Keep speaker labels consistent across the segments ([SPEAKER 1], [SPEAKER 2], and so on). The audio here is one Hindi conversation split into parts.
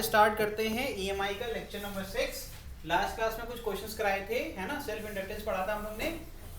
[SPEAKER 1] स्टार्ट करते हैं ईएमआई का लेक्चर नंबर 6। लास्ट क्लास में कुछ क्वेश्चंस कराए थे, है ना। सेल्फ इंडक्टेंस पढ़ा था हम लोग ने,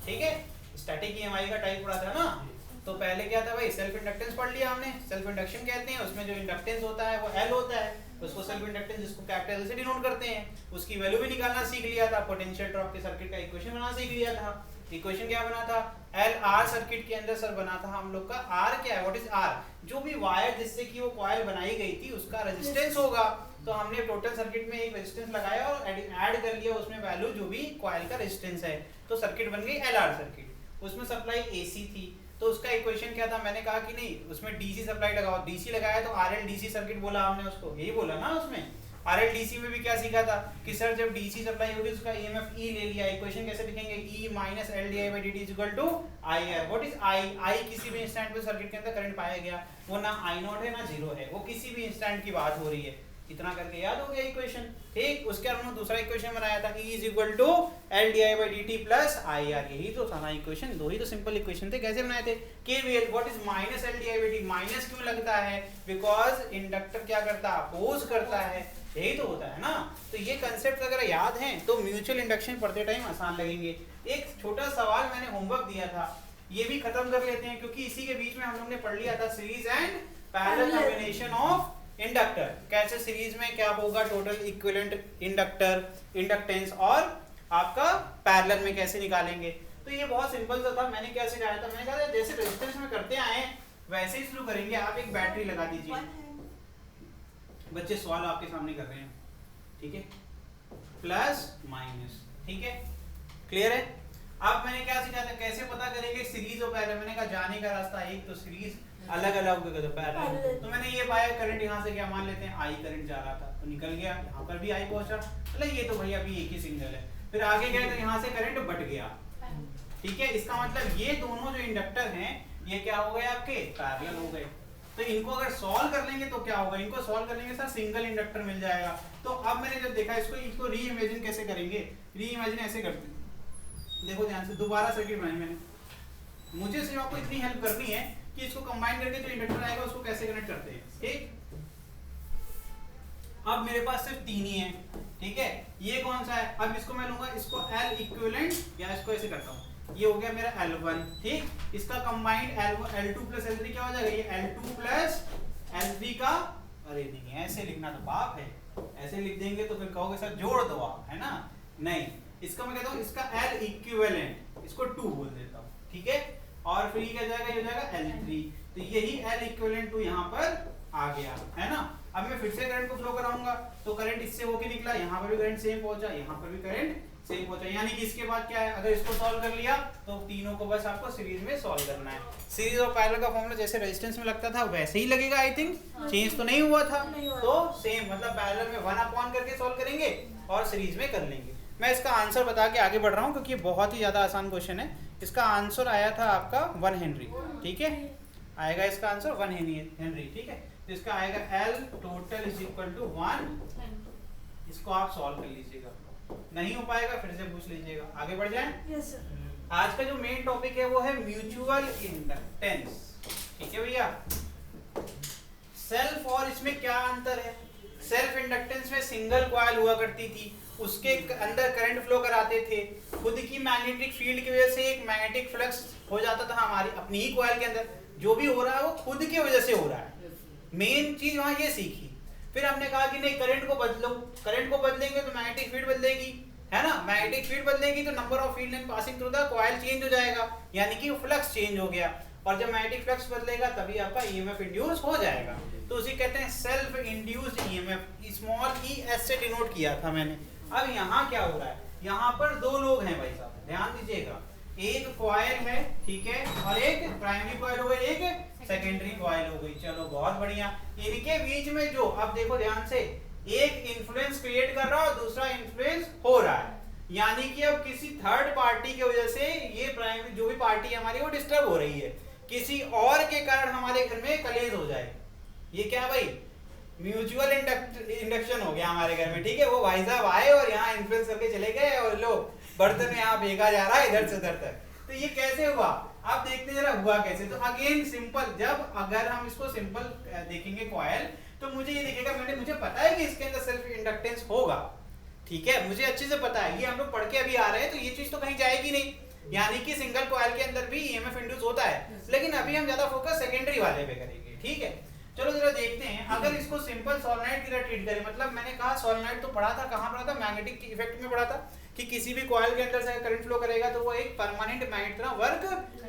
[SPEAKER 1] ठीक है। स्टैटिक ईएमआई का टाइप पढ़ा था ना। तो पहले क्या था भाई, सेल्फ इंडक्टेंस पढ़ लिया हमने। सेल्फ इंडक्शन कहते हैं, उसमें जो इंडक्टेंस होता है वो एल होता है, उसको सेल्फ इंडक्टेंस जिसको कैपिटल से डिनोट करते हैं, उसकी वैल्यू भी निकालना सीख लिया था। पोटेंशियल ड्रॉप के सर्किट का इक्वेशन बनाना सीख लिया था। इक्वेशन क्या बना था, एल आर सर्किट के अंदर सर बना था हम लोग का। आर क्या है, व्हाट इज आर, जो भी वायर जिससे कि वो कॉइल बनाई गई थी उसका रेजिस्टेंस होगा। तो हमने टोटल सर्किट में एक रेजिस्टेंस लगाया और ऐड कर लिया उसमें वैल्यू जो भी कॉइल का रेजिस्टेंस है, तो सर्किट बन गई एलआर सर्किट। उसमें सप्लाई एसी थी, तो उसका इक्वेशन क्या था, मैंने कहा कि नहीं उसमें डीसी सप्लाई लगाओ। डीसी लगाया तो आरएल डीसी सर्किट बोला हमने उसको, यही बोला ना। उसमें आरएल डीसी में भी क्या सीखा था कि सर जब डीसी सप्लाई होगी उसका ईएमएफ ई ले लिया। इक्वेशन कैसे लिखेंगे, E minus L D I by D T is equal to I R. What is I, I किसी भी इंस्टेंट पे सर्किट के अंदर करंट पाया गया, वो ना आई नॉट है ना जीरो है, वो किसी भी इंस्टेंट की बात हो रही है। इतना करके याद हो गया इक्वेशन, ठीक। उसके बाद हमने दूसरा इक्वेशन बनाया था, E is equal to l D I by D t plus i r. यही तो था ना इक्वेशन, दो ही तो सिंपल इक्वेशन थे। कैसे बनाए थे, KVL. What is minus L D I by D, minus क्यों लगता है, बिकॉज इंडक्टर क्या करता है, अपोज करता है, यही तो होता है ना। तो ये कंसेप्ट अगर याद हैं तो म्यूचुअल इंडक्शन पढ़ते टाइम आसान लगेंगे। एक छोटा सवाल मैंने होमवर्क दिया था, ये भी खत्म कर लेते हैं क्योंकि इसी के बीच में हम लोग ने पढ़ लिया था series and parallel combination of inductor. कैसे सीरीज में क्या होगा, टोटल इक्विवेलेंट इंडक्टर इंडक्टेंस, और आपका पैरेलल में कैसे निकालेंगे। तो ये बहुत सिंपल सा था। मैंने क्या सिखाया था, मैंने कहा जैसे रेजिस्टेंस में करते आए वैसे ही शुरू करेंगे। आप एक बैटरी लगा दीजिए, बच्चे सवाल आपके सामने कर रहे हैं, ठीक है, प्लस माइनस, ठीक है, क्लियर है। अब मैंने क्या सिखाया था, कैसे पता करेंगे सीरीज और पैरेलल। मैंने कहा जाने का रास्ता एक, तो सीरीज अलग अलग होगा तो पैरेलल। तो मैंने ये पाया करंट यहाँ से क्या मान लेते हैं, आई करंट जा रहा था तो निकल गया, यहाँ पर भी आई पहुंचा, मतलब ये तो भैया अभी एक ही सिग्नल है। फिर आगे गए तो यहाँ से करंट बट गया, ठीक है। इसका मतलब ये दोनों जो इंडक्टर हैं ये क्या हो गए आपके, पैरेलल हो गए। तो इनको अगर सॉल्व कर लेंगे तो क्या होगा, इनको सॉल्व कर लेंगे सर सिंगल इंडक्टर मिल जाएगा। तो अब मैंने जब देखा इसको री इमेजिन कैसे करेंगे, री इमेजिन ऐसे करते हैं, देखो ध्यान से, दोबारा सर्किट बनाई मैंने। मुझे सिर्फ आपको इतनी हेल्प करनी है कि इसको कंबाइन करके जो इंडक्टर आएगा उसको कैसे कनेक्ट करते हैं, ठीक। अब मेरे पास सिर्फ तीन ही है, ठीक है। ये कौन सा है, अब इसको मैं लूंगा, इसको L इक्विवेलेंट, या इसको ऐसे करता हूँ, ये हो गया मेरा L1, ठीक। इसका कंबाइंड L2 प्लस L3 क्या हो जाएगा, ये L2 प्लस L3 का, अरे नहीं ऐसे लिखना तो पाप है, ऐसे लिख देंगे तो फिर कहोगे सर जोड़ दो आप, है ना। नहीं, इसका मैं कहता हूँ इसका L इक्विवेलेंट, इसको 2 बोल देता हूँ, ठीक है। और फिर ये क्या जाएगा, ये हो जाएगा L3। तो यही L इक्विवेलेंट टू यहाँ पर आ गया, है ना। अब मैं फिर से करंट को फ्लो कराऊंगा तो करंट इससे होके निकला, यहाँ पर भी करंट सेम पहुंचा, यहाँ पर भी करंट सेम पहुंचा। यानी कि इसके बाद क्या है, अगर इसको सॉल्व कर लिया तो तीनों को बस आपको सीरीज में सॉल्व करना है। सीरीज और पैरेलल का फॉर्मूला जैसे रेजिस्टेंस में लगता था वैसे ही लगेगा, आई थिंक चेंज तो नहीं हुआ था। तो सेम, मतलब पैरेलल में 1 अपॉन करके सॉल्व करेंगे और सीरीज में कर लेंगे। मैं इसका आंसर बता के आगे बढ़ रहा हूँ क्योंकि बहुत ही ज्यादा आसान क्वेश्चन है। इसका आंसर आया था आपका 1 हेनरी, ठीक है, आएगा इसका आंसर 1 हेनरी, ठीक है। तो इसका आएगा L total is equal to 1। इसको आप सॉल्व कर लीजिएगा, नहीं हो पाएगा फिर से पूछ लीजिएगा। आगे बढ़ जाएं।
[SPEAKER 2] Yes sir.
[SPEAKER 1] आज का जो मेन टॉपिक है वो है म्यूचुअल इंडक्टेंस, ठीक है भैया। सेल्फ और इसमें क्या अंतर है, सेल्फ इंडक्टेंस में सिंगल कॉइल हुआ करती थी, उसके अंदर करंट फ्लो कराते थे, खुद की मैग्नेटिक फील्ड की वजह से एक मैग्नेटिक फ्लक्स हो जाता था हमारी अपनी ही कॉइल के अंदर। जो भी हो रहा है वो खुद की वजह से हो रहा है, मेन चीज वहां ये सीखी। फिर हमने कहा कि नहीं करंट को बदलो, करंट को बदलेंगे तो मैग्नेटिक फील्ड बदलेगी, है ना। मैग्नेटिक फील्ड बदलेगी तो number of field line passing through the coil change हो जाएगा, यानी कि फ्लक्स चेंज हो गया। और जब मैग्नेटिक फ्लक्स बदलेगा तभी आपका ईएमएफ इंड्यूस हो जाएगा। तो उसी कहते हैं self induced EMF, small E S से डिनोट किया था मैंने। अब यहाँ क्या हो रहा है, यहाँ पर दो लोग हैं भाई साहब, ध्यान दीजिएगा। एक कॉइल है, ठीक है, और एक प्राइमरी कॉइल हो गई, एक सेकेंडरी कॉइल हो गई। चलो बहुत बढ़िया। इनके बीच में जो, अब देखो ध्यान से, एक इन्फ्लुएंस क्रिएट कर रहा है और दूसरा इन्फ्लुएंस हो रहा है। यानी कि अब किसी थर्ड पार्टी की वजह से ये प्राइमरी जो भी पार्टी हमारी वो डिस्टर्ब हो रही है, किसी और के कारण हमारे घर में कलेश हो जाए। ये क्या भाई, म्यूचुअल इंडक्शन हो गया हमारे घर में, ठीक है। वो भाई साहब आए और यहाँ इन्फ्लुएंस करके चले गए और लो बर्तन यहाँ फेंका जा रहा है इधर से उधर तक। तो ये कैसे हुआ, आप देखते जरा हुआ कैसे। तो अगेन सिंपल, जब अगर हम इसको सिंपल देखेंगे कॉइल, तो मुझे ये दिखेगा, मुझे पता है कि इसके अंदर सेल्फ इंडक्टेंस होगा, ठीक है, मुझे अच्छे से पता है, ये हम लोग पढ़ के अभी आ रहे हैं, तो ये चीज तो कहीं जाएगी नहीं, यानी कि सिंगल कॉइल के अंदर भी ईएमएफ इंड्यूस होता है, लेकिन अभी हम ज्यादा फोकस सेकेंडरी वाले पे करेंगे, ठीक है। चलो जरा देखते हैं, अगर इसको सिंपल सोलेनोइड की तरह ट्रीट करें, मतलब मैंने कहा सोलेनोइड तो पढ़ा था, कहाँ पढ़ा था, मैग्नेटिक इफेक्ट में पढ़ा था कि किसी भी कॉइल के अंदर से करंट फ्लो करेगा तो वो एक परमानेंट मैग्नेट की तरह वर्क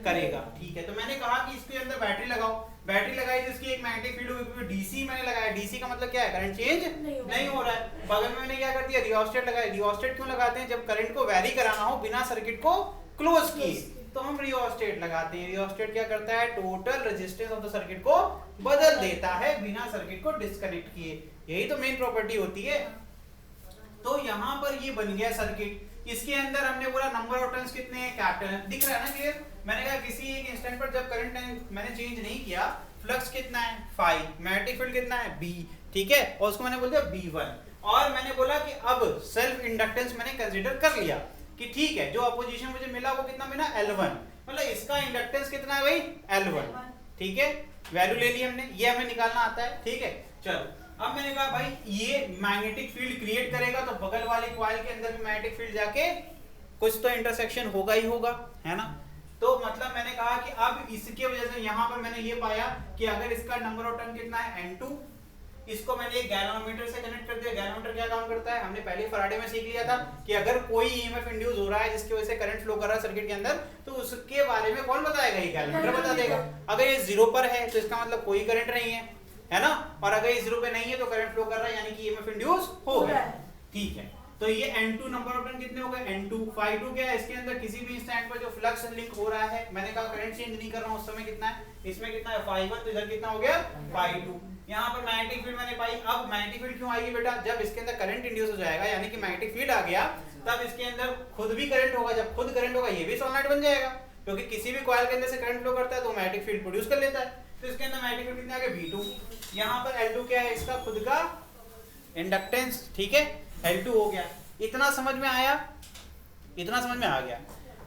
[SPEAKER 1] करेगा, ठीक है। तो मैंने कहा कि इसके अंदर बैटरी लगाओ, बैटरी लगाई जिसकी एक मैग्नेटिक फील्ड होगी, डीसी मैंने लगाया, डीसी का मतलब क्या है, करंट चेंज नहीं हो रहा है। बगल में मैंने क्या कर दिया, रियोस्टेट लगाया, रियोस्टेट क्यों लगाते हैं, जब करंट को वैरी कराना हो बिना सर्किट को क्लोज किए तो हम रियोस्टेट लगाते हैं। रियोस्टेट क्या करता है, total resistance of the circuit को बदल देता है बिना सर्किट को डिस्कनेक्ट किए, यही तो मेन प्रॉपर्टी होती है। तो यहाँ पर ये बन गया सर्किट, इसके अंदर हमने बोला नंबर ऑफ टर्न्स कितने हैं, कैपिटल है, दिख रहा है ना क्लियर। मैंने कहा किसी एक इंस्टेंट पर जब करंट मैंने चेंज नहीं किया, फ्लक्स कितना है 5, मैग्नेटिक फील्ड कितना है B, ठीक है, और उसको मैंने बोल दिया B1, और मैंने बोला कि अब सेल्फ इंडक्टेंस मैंने कंसीडर कर लिया कि ठीक है, जो अपोजिशन मुझे मिला वो कितना मिला L1, मतलब इसका इंडक्टेंस कितना है भाई L1, ठीक है, वैल्यू ले ली हमने, ये हमें निकालना आता है, ठीक है। चलो अब मैंने कहा भाई ये मैग्नेटिक फील्ड क्रिएट करेगा तो बगल वाले कॉइल के अंदर भी मैग्नेटिक फील्ड जाके कुछ तो इंटरसेक्शन होगा ही होगा, है ना। तो मतलब मैंने कहा कि अब इसके वजह से यहाँ पर मैंने ये पाया कि अगर इसका नंबर ऑफ टर्न कितना है N2, इसको मैंने एक गैलोमीटर से कनेक्ट कर दिया। गैलोमीटर क्या काम करता है, हमने पहले फैराडे में सीख लिया था कि अगर कोई ईएमएफ इंड्यूस हो रहा है जिसकी वजह से करंट फ्लो कर रहा है सर्किट के अंदर, तो उसके बारे में कौन बताएगा, ये गैलोमीटर बता देगा। अगर ये 0 पर है तो इसका मतलब कोई करंट नहीं है ना, और अगर ये 0 पे नहीं है तो करंट फ्लो कर रहा है, यानी कि ईएमएफ इंड्यूस हो गया, ठीक है। तो ये N2 नंबर ऑफ टर्न कितने हो गए, N2, phi2 क्या है, इसके अंदर किसी भी इंस्टेंट पर जो फ्लक्स लिंक हो रहा है, मैंने कहा करंट चेंज नहीं कर रहा हूं उस समय कितना है, इसमें कितना है phi1, तो इधर कितना हो गया phi2। यहाँ पर मैग्नेटिक फील्ड मैंने पाई। अब मैग्नेटिक फील्ड क्यों आएगी बेटा, जब इसके अंदर करंट इंड्यूस हो जाएगा, यानी कि मैग्नेटिक फील्ड आ गया, तब इसके अंदर खुद भी करंट होगा, जब खुद करंट होगा ये भी सोलेनोइड बन जाएगा, क्योंकि किसी भी कॉइल के अंदर से करंट फ्लो करता है तो मैग्नेटिक फील्ड प्रोड्यूस कर लेता है। तो इसके अंदर मैग्नेटिक फील्ड कितने आ गए V2, यहाँ पर L2 क्या है, इसका खुद का इंडक्टेंस, ठीक है, L2 हो गया। इतना समझ में आया, इतना समझ में आ गया,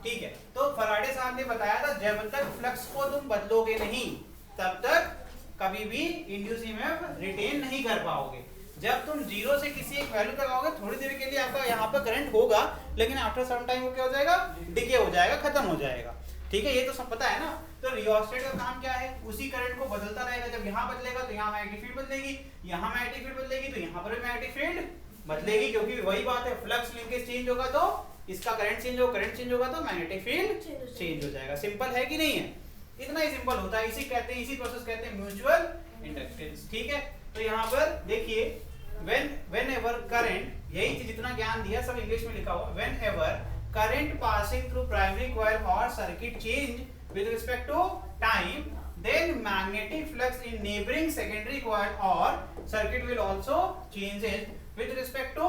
[SPEAKER 1] ठीक है। तो फैराडे साहब ने बताया था जब तक फ्लक्स को तुम बदलोगे नहीं तब तक कभी भी इंड्यूस ईएमएफ रिटेन नहीं कर पाओगे। जब तुम 0 से किसी एक वैल्यू तक आओगे, थोड़ी देर के लिए आपका यहाँ पर करंट होगा, लेकिन आफ्टर सम टाइम वो क्या हो जाएगा, डिके हो जाएगा, खत्म हो जाएगा, ठीक है, ये तो सब पता है ना। तो रियोस्टेट का काम क्या है, उसी करंट को बदलता रहेगा, जब यहाँ बदलेगा तो यहाँ मैग्नेटिक फील्ड बदलेगी, यहाँ मैग्नेटिक फील्ड बदलेगी तो यहाँ पर भी मैग्नेटिक फील्ड बदलेगी, क्योंकि वही बात है, फ्लक्स लिंकेज चेंज होगा तो इसका करंट चेंज होगा, करंट चेंज होगा तो मैग्नेटिक फील्ड चेंज हो जाएगा। सिंपल है कि नहीं है, इतना ही सिंपल होता है, इसी कहते हैं, इसी प्रोसेस कहते हैं म्यूचुअल इंडक्टेंस, ठीक है। तो यहाँ पर देखिए whenever current, यही चीज जितना ज्ञान दिया सब इंग्लिश में लिखा हुआ, whenever current passing through primary coil or circuit change with respect to time, then magnetic flux in neighboring secondary coil or circuit will also changes with respect to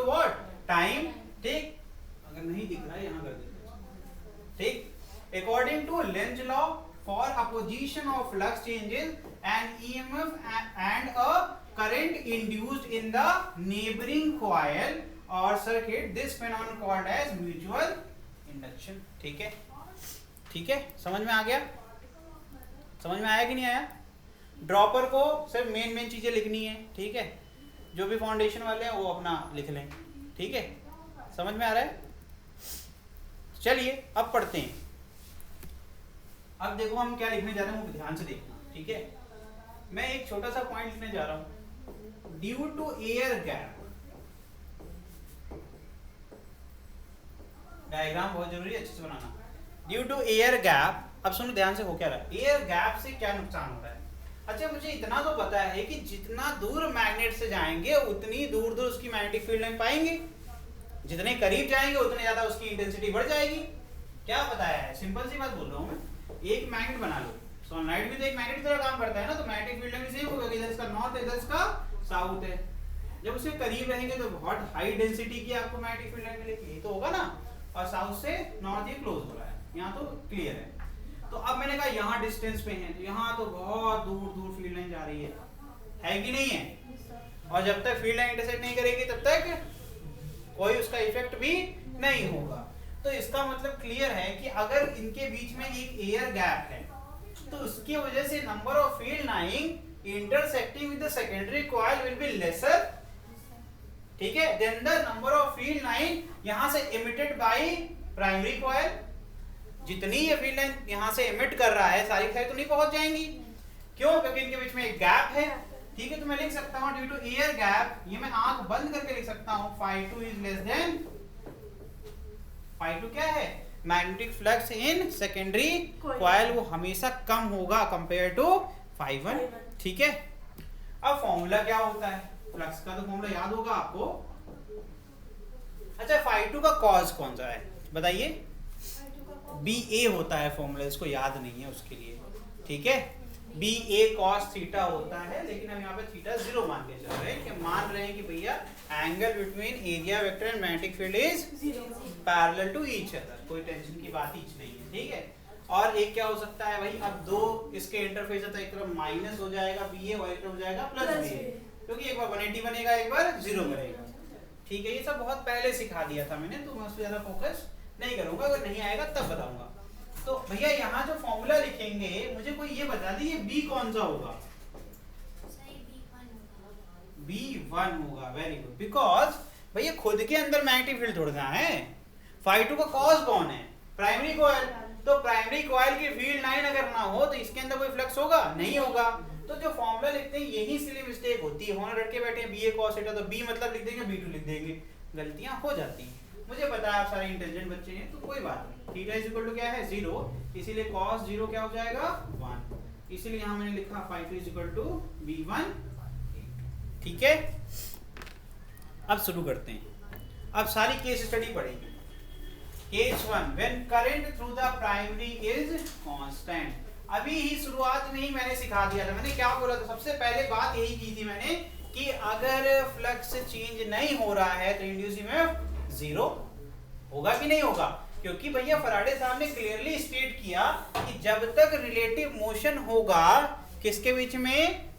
[SPEAKER 1] what, time, ठीक। अगर नहीं दिख रहा है यहाँ कर देते, ठीक। According to Lenz law, for opposition of flux changes an EMF and a current induced in the neighboring coil or circuit, this phenomenon called as mutual induction, ठीक है, ठीक है, समझ में आ गया, समझ में आया कि नहीं आया। ड्रॉपर को सिर्फ मेन चीजें लिखनी है, ठीक है, जो भी फाउंडेशन वाले हैं वो अपना लिख लें, ठीक है, समझ में आ रहा है। चलिए अब पढ़ते हैं। अब देखो हम क्या लिखने जा रहे हैं वो ध्यान से देखना, ठीक है। मैं एक छोटा सा पॉइंट लिखने जा रहा हूं, due to air gap, diagram बहुत जरूरी है अच्छे से बनाना। ड्यू टू एयर गैप, अब सुनो ध्यान से, हो क्या रहा है, एयर गैप से क्या नुकसान हो रहा है। अच्छा मुझे इतना तो पता है कि जितना दूर मैग्नेट से जाएंगे उतनी दूर दूर उसकी मैग्नेटिक फील्ड लाइन पाएंगे, जितने करीब जाएंगे उतने ज्यादा उसकी इंटेंसिटी बढ़ जाएगी। क्या बताया है, सिंपल सी बात बोल रहा हूँ मैं। एक मैग्नेट बना लो, सोलेनोइड भी तो एक मैग्नेट की तरह काम करता है ना, तो मैग्नेटिक फील्ड लाइन सेम होगा, इधर इसका नॉर्थ है इधर इसका साउथ है। जब उसके करीब रहेंगे तो बहुत हाई डेंसिटी की आपको मैग्नेटिक फील्ड लाइन मिलेगी, ये तो होगा ना, और साउथ से नॉर्थ ये क्लोज हो रहा है, यहाँ तो क्लियर है। तो अब मैंने कहा यहाँ डिस्टेंस पे है, तो यहाँ तो बहुत दूर दूर फील्ड लाइन जा रही है कि नहीं है, और जब तक फील्ड लाइन इंटरसेक्ट नहीं करेगी तब तक कोई उसका इफेक्ट भी नहीं होगा। तो इसका मतलब क्लियर है कि अगर इनके बीच में एक एयर गैप है तो उसकी वजह से number of field line intersecting with the secondary coil will be lesser, ठीक है, then the number of field line यहां से emitted by primary coil, जितनी ये फील्ड लाइन यहां से emit कर रहा है सारी सारी तो नहीं पहुंच जाएंगी, क्यों, क्योंकि इनके बीच में एक गैप है, ठीक है। तो मैं लिख सकता हूं ड्यू टू एयर गैप, ये मैं आंख बंद करके लिख सकता हूं phi2 is less than, phi2 क्या है, magnetic flux in secondary coil, वो हमेशा कम होगा कंपेयर टू phi1, ठीक है। अब फॉर्मूला क्या होता है, फ्लक्स का तो फॉर्मूला याद होगा आपको। अच्छा phi2 का कॉज कौन सा है बताइए, बी ए होता है फॉर्मूला, इसको याद नहीं है उसके लिए, ठीक है, बी ए कॉस थीटा होता है, लेकिन हम यहाँ पे थीटा 0 मान के चल रहे हैं, कि मान रहे हैं कि भैया angle between area vector and magnetic field is parallel to each other, कोई टेंशन की बात ही नहीं है, ठीक है। और एक क्या हो सकता है भाई, अब दो इसके इंटरफेस है तो एक तरफ माइनस हो जाएगा बी ए और एक तरफ हो जाएगा प्लस बी ए, क्योंकि एक बार 180 बनेगा एक बार 0 बनेगा, ठीक है। ये सब बहुत पहले सिखा दिया था मैंने, तो मैं उस पर ज्यादा फोकस नहीं करूंगा, अगर नहीं आएगा तब बताऊंगा। तो भैया यहाँ जो फॉर्मूला लिखेंगे मुझे कोई ये बता दी, ये बी कौन सा होगा, B1 होगा, वेरी गुड, बिकॉज भैया खुद के अंदर मैग्नेटिक फील्ड छोड़ना है, phi2 का कॉज कौन है, प्राइमरी कॉइल, तो प्राइमरी कॉइल की फील्ड लाइन अगर ना हो तो इसके अंदर कोई फ्लक्स होगा, नहीं होगा। तो जो फॉर्मूला लिखते हैं यही इसलिए मिस्टेक होती है, होने रट के बैठे बी ए कॉस थीटा, तो बी मतलब लिख देंगे B2 लिख देंगे, गलतियां हो जाती हैं, मुझे पता है आप सारे इंटेलिजेंट बच्चे हैं, तो कोई बात नहीं। थीटा इज इक्वल टू क्या है 0, इसीलिए cos 0 क्या हो जाएगा 1, इसीलिए यहां मैंने लिखा phi2 is equal to B1, ठीक है। अब शुरू करते हैं, अब सारी केस स्टडी पढ़ेंगे। Case 1, when current through the primary is constant, अभी ही शुरुआत में ही मैंने सिखा दिया था, मैंने क्या बोला था, सबसे पहले बात यही की थी मैंने कि अगर फ्लक्स चेंज नहीं हो रहा है तो इंड्यूस ईएमएफ 0 होगा कि नहीं होगा, क्योंकि भैया फराडे साहब ने क्लियरली स्टेट किया कि जब तक रिलेटिव मोशन होगा किसके बीच में,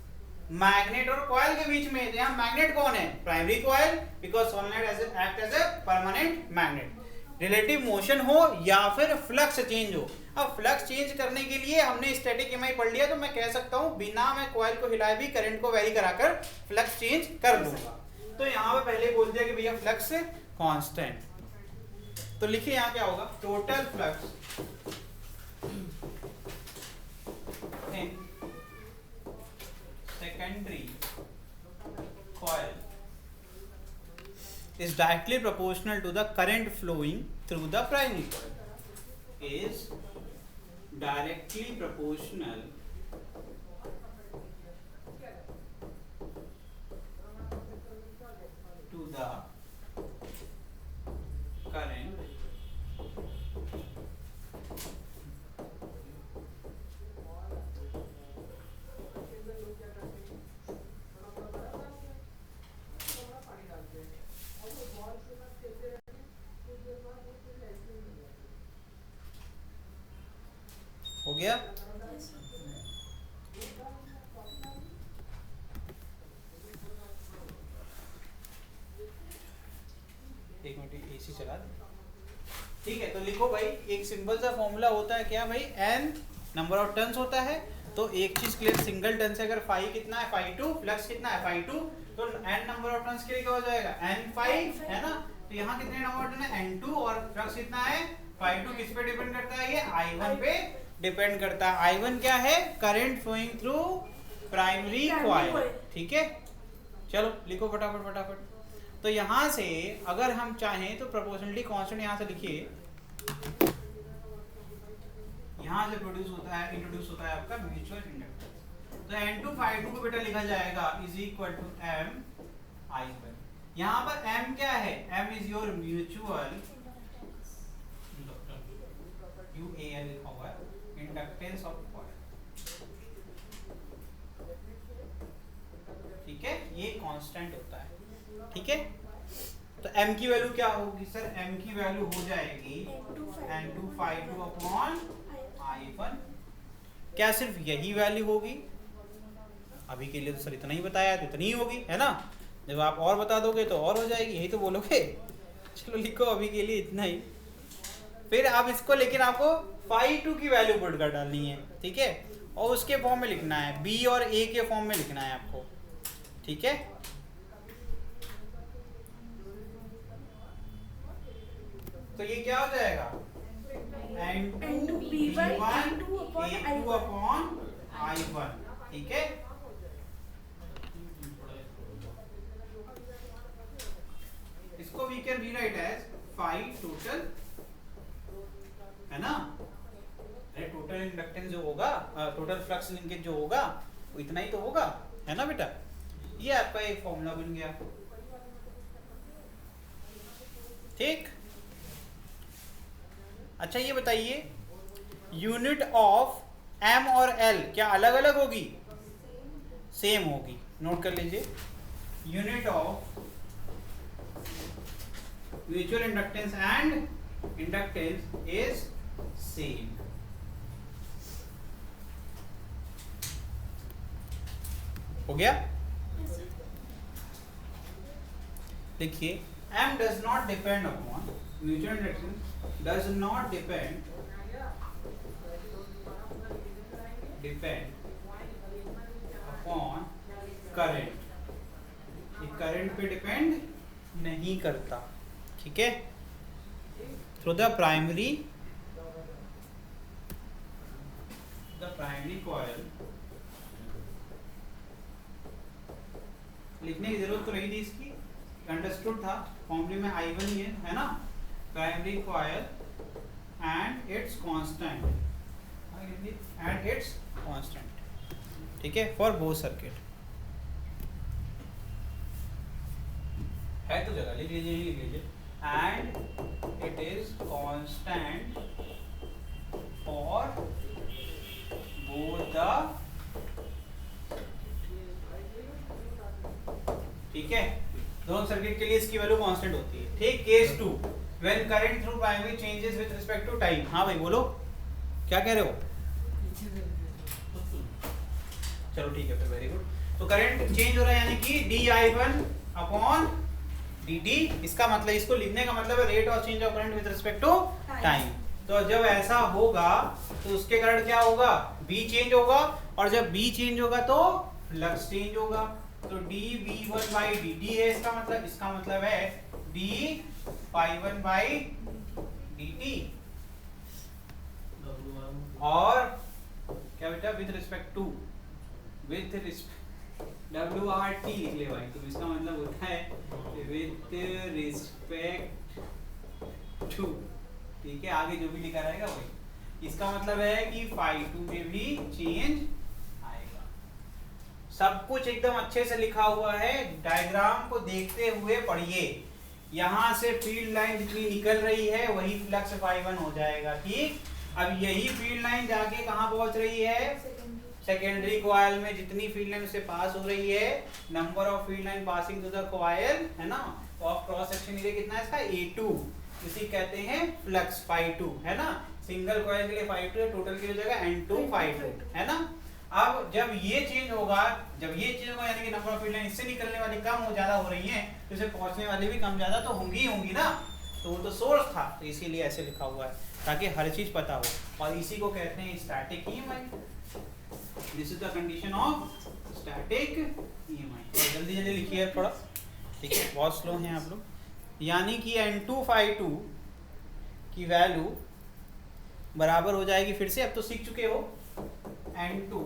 [SPEAKER 1] मैग्नेट और कॉइल के बीच में, यहाँ मैग्नेट कौन है, primary coil, because solenoid act as a permanent magnet, relative motion हो या फिर फ्लक्स चेंज हो। अब फ्लक्स चेंज करने के लिए हमने स्टैटिक ईएमआई पढ़ लिया, तो मैं कह सकता हूं बिना मैं कॉइल को हिलाए भी करंट को वेरी कराकर फ्लक्स चेंज कर लूंगा। तो यहाँ पे पहले बोल दिया कि भैया फ्लक्स कांस्टेंट, तो लिखिए यहाँ क्या होगा, total flux in secondary coil is directly proportional to the current flowing through the primary coil, is directly proportional to the current हो गया। एक मिनट एसी चला दे, ठीक है। तो लिखो भाई, एक सिंपल सा फॉर्मूला होता है क्या भाई, n नंबर ऑफ टर्न्स होता है, तो एक चीज क्लियर, सिंगल टर्न से अगर फाई कितना है phi2, फ्लक्स कितना है phi2, तो n नंबर ऑफ टर्न्स के लिए क्या हो जाएगा n5 है ना, तो यहाँ कितने नंबर ऑफ टर्न है n2, और फ्लक्स कितना है phi2, किस पे डिपेंड करता है, ये I1 पे डिपेंड करता है। I1 क्या है, current flowing through primary coil, ठीक है। चलो लिखो फटाफट फटाफट। तो यहां से अगर हम चाहें तो प्रोपोर्शनली कांस्टेंट यहां से लिखिए, यहां से प्रोड्यूस होता है, इंट्रोड्यूस होता है आपका म्यूचुअल इंडक्टेंस, तो N2 phi2 को बेटा लिखा जाएगा is equal to M I1। यहां पर M क्या है, M is your mutual UAL लिखा हुआ है, इंडक्टेंस ऑफ कॉइल, ठीक है, ये कांस्टेंट होता है, ठीक है। तो m की वैल्यू क्या होगी सर, m की वैल्यू हो जाएगी N2 phi2 अपॉन I1, क्या सिर्फ यही वैल्यू होगी, अभी के लिए तो सर इतना ही बताया तो इतनी ही होगी, है ना, जब आप और बता दोगे तो और हो जाएगी, यही तो बोलोगे। चलो लिखो अभी के लिए इतना ही, फिर आप इसको, लेकिन आपको phi2 की वैल्यू पुट कर डालनी है, ठीक है, और उसके फॉर्म में लिखना है, बी और ए के फॉर्म में लिखना है आपको, ठीक है। तो ये क्या हो जाएगा, N2 B1 A2 upon I1, ठीक है। इसको we can rewrite as phi total, है ना। अरे टोटल इंडक्टेंस जो होगा, टोटल फ्लक्स लिंकेज जो होगा वो इतना ही तो होगा, है ना बेटा। ये आपका एक फॉर्मूला बन गया, ठीक। अच्छा ये बताइए, यूनिट ऑफ एम और एल क्या अलग अलग होगी, सेम होगी। नोट कर लीजिए, unit of mutual inductance and inductance is same. हो गया। देखिए, M does not depend upon mutual inductance, does not depend upon current, ये करंट पे डिपेंड नहीं करता, ठीक है। थ्रू द प्राइमरी कॉइल, लिखने की जरूरत तो नहीं थी इसकी, अंडरस्टूड था, फॉर्मूले में I1 ही है ना। Primary coil and it's constant, ठीक है, फॉर बोथ सर्किट। है तो जगह लिख लीजिए, लिख लीजिए, and it is constant for both the, ठीक है, दोनों सर्किट के लिए इसकी वैल्यू कांस्टेंट होती है, ठीक। Case 2, when current through primary changes with respect to time. हाँ भाई बोलो, क्या कह रहे हो। चलो ठीक है फिर, वेरी गुड। तो करंट चेंज हो रहा है, यानी कि di1 अपॉन dt, इसका मतलब, इसको लिखने का मतलब है rate of change of current with respect to time. तो जब ऐसा होगा तो उसके कारण क्या होगा, b चेंज होगा, और जब b चेंज होगा तो फ्लक्स चेंज होगा। तो dv1 by dt है इसका मतलब है d∅1 by dt, और क्या बेटा, विद रिस्पेक्ट टू, WRT लिख ले भाई, तो इसका मतलब होता है विद रिस्पेक्ट टू, ठीक है। आगे जो भी लिखा रहेगा वही, इसका मतलब है कि ∅2 में भी चेंज आएगा। सब कुछ एकदम अच्छे से लिखा हुआ है, डायग्राम को देखते हुए पढ़िए। यहां से फील्ड लाइन जितनी निकल रही है वही फ्लक्स ∅1 हो जाएगा, ठीक। अब यही फील्ड लाइन जाके कहां पहुंच रही है, सेकेंडरी कॉइल में। जितनी फील्ड लाइन उससे पास हो रही है, number of field line passing through the coil, है ना, ऑफ क्रॉस सेक्शन एरिया कितना है इसका, A2, इसी कहते हैं फ्लक्स ∅2, है ना। सिंगल कॉइल के लिए ∅2 है, टोटल के लिए हो जाएगा N2 ∅2, है ना। अब जब ये चेंज होगा, यानी कि नंबर ऑफ फील्ड लाइन इससे निकलने वाली कम हो ज्यादा हो रही है, तो इसे पहुंचने वाली भी कम ज्यादा तो होंगी ना। तो वो तो सोर्स था, तो इसीलिए ऐसे लिखा हुआ है, ताकि हर चीज पता हो। और इसी को कहते हैं static EMI। This is the condition of static EMI। और जल्दी जल्दी लिखिए थोड़ा, ठीक है, बहुत स्लो हैं आप लोग। यानी कि N2 ∅2 की वैल्यू बराबर हो जाएगी, फिर से अब तो सीख चुके हो, N2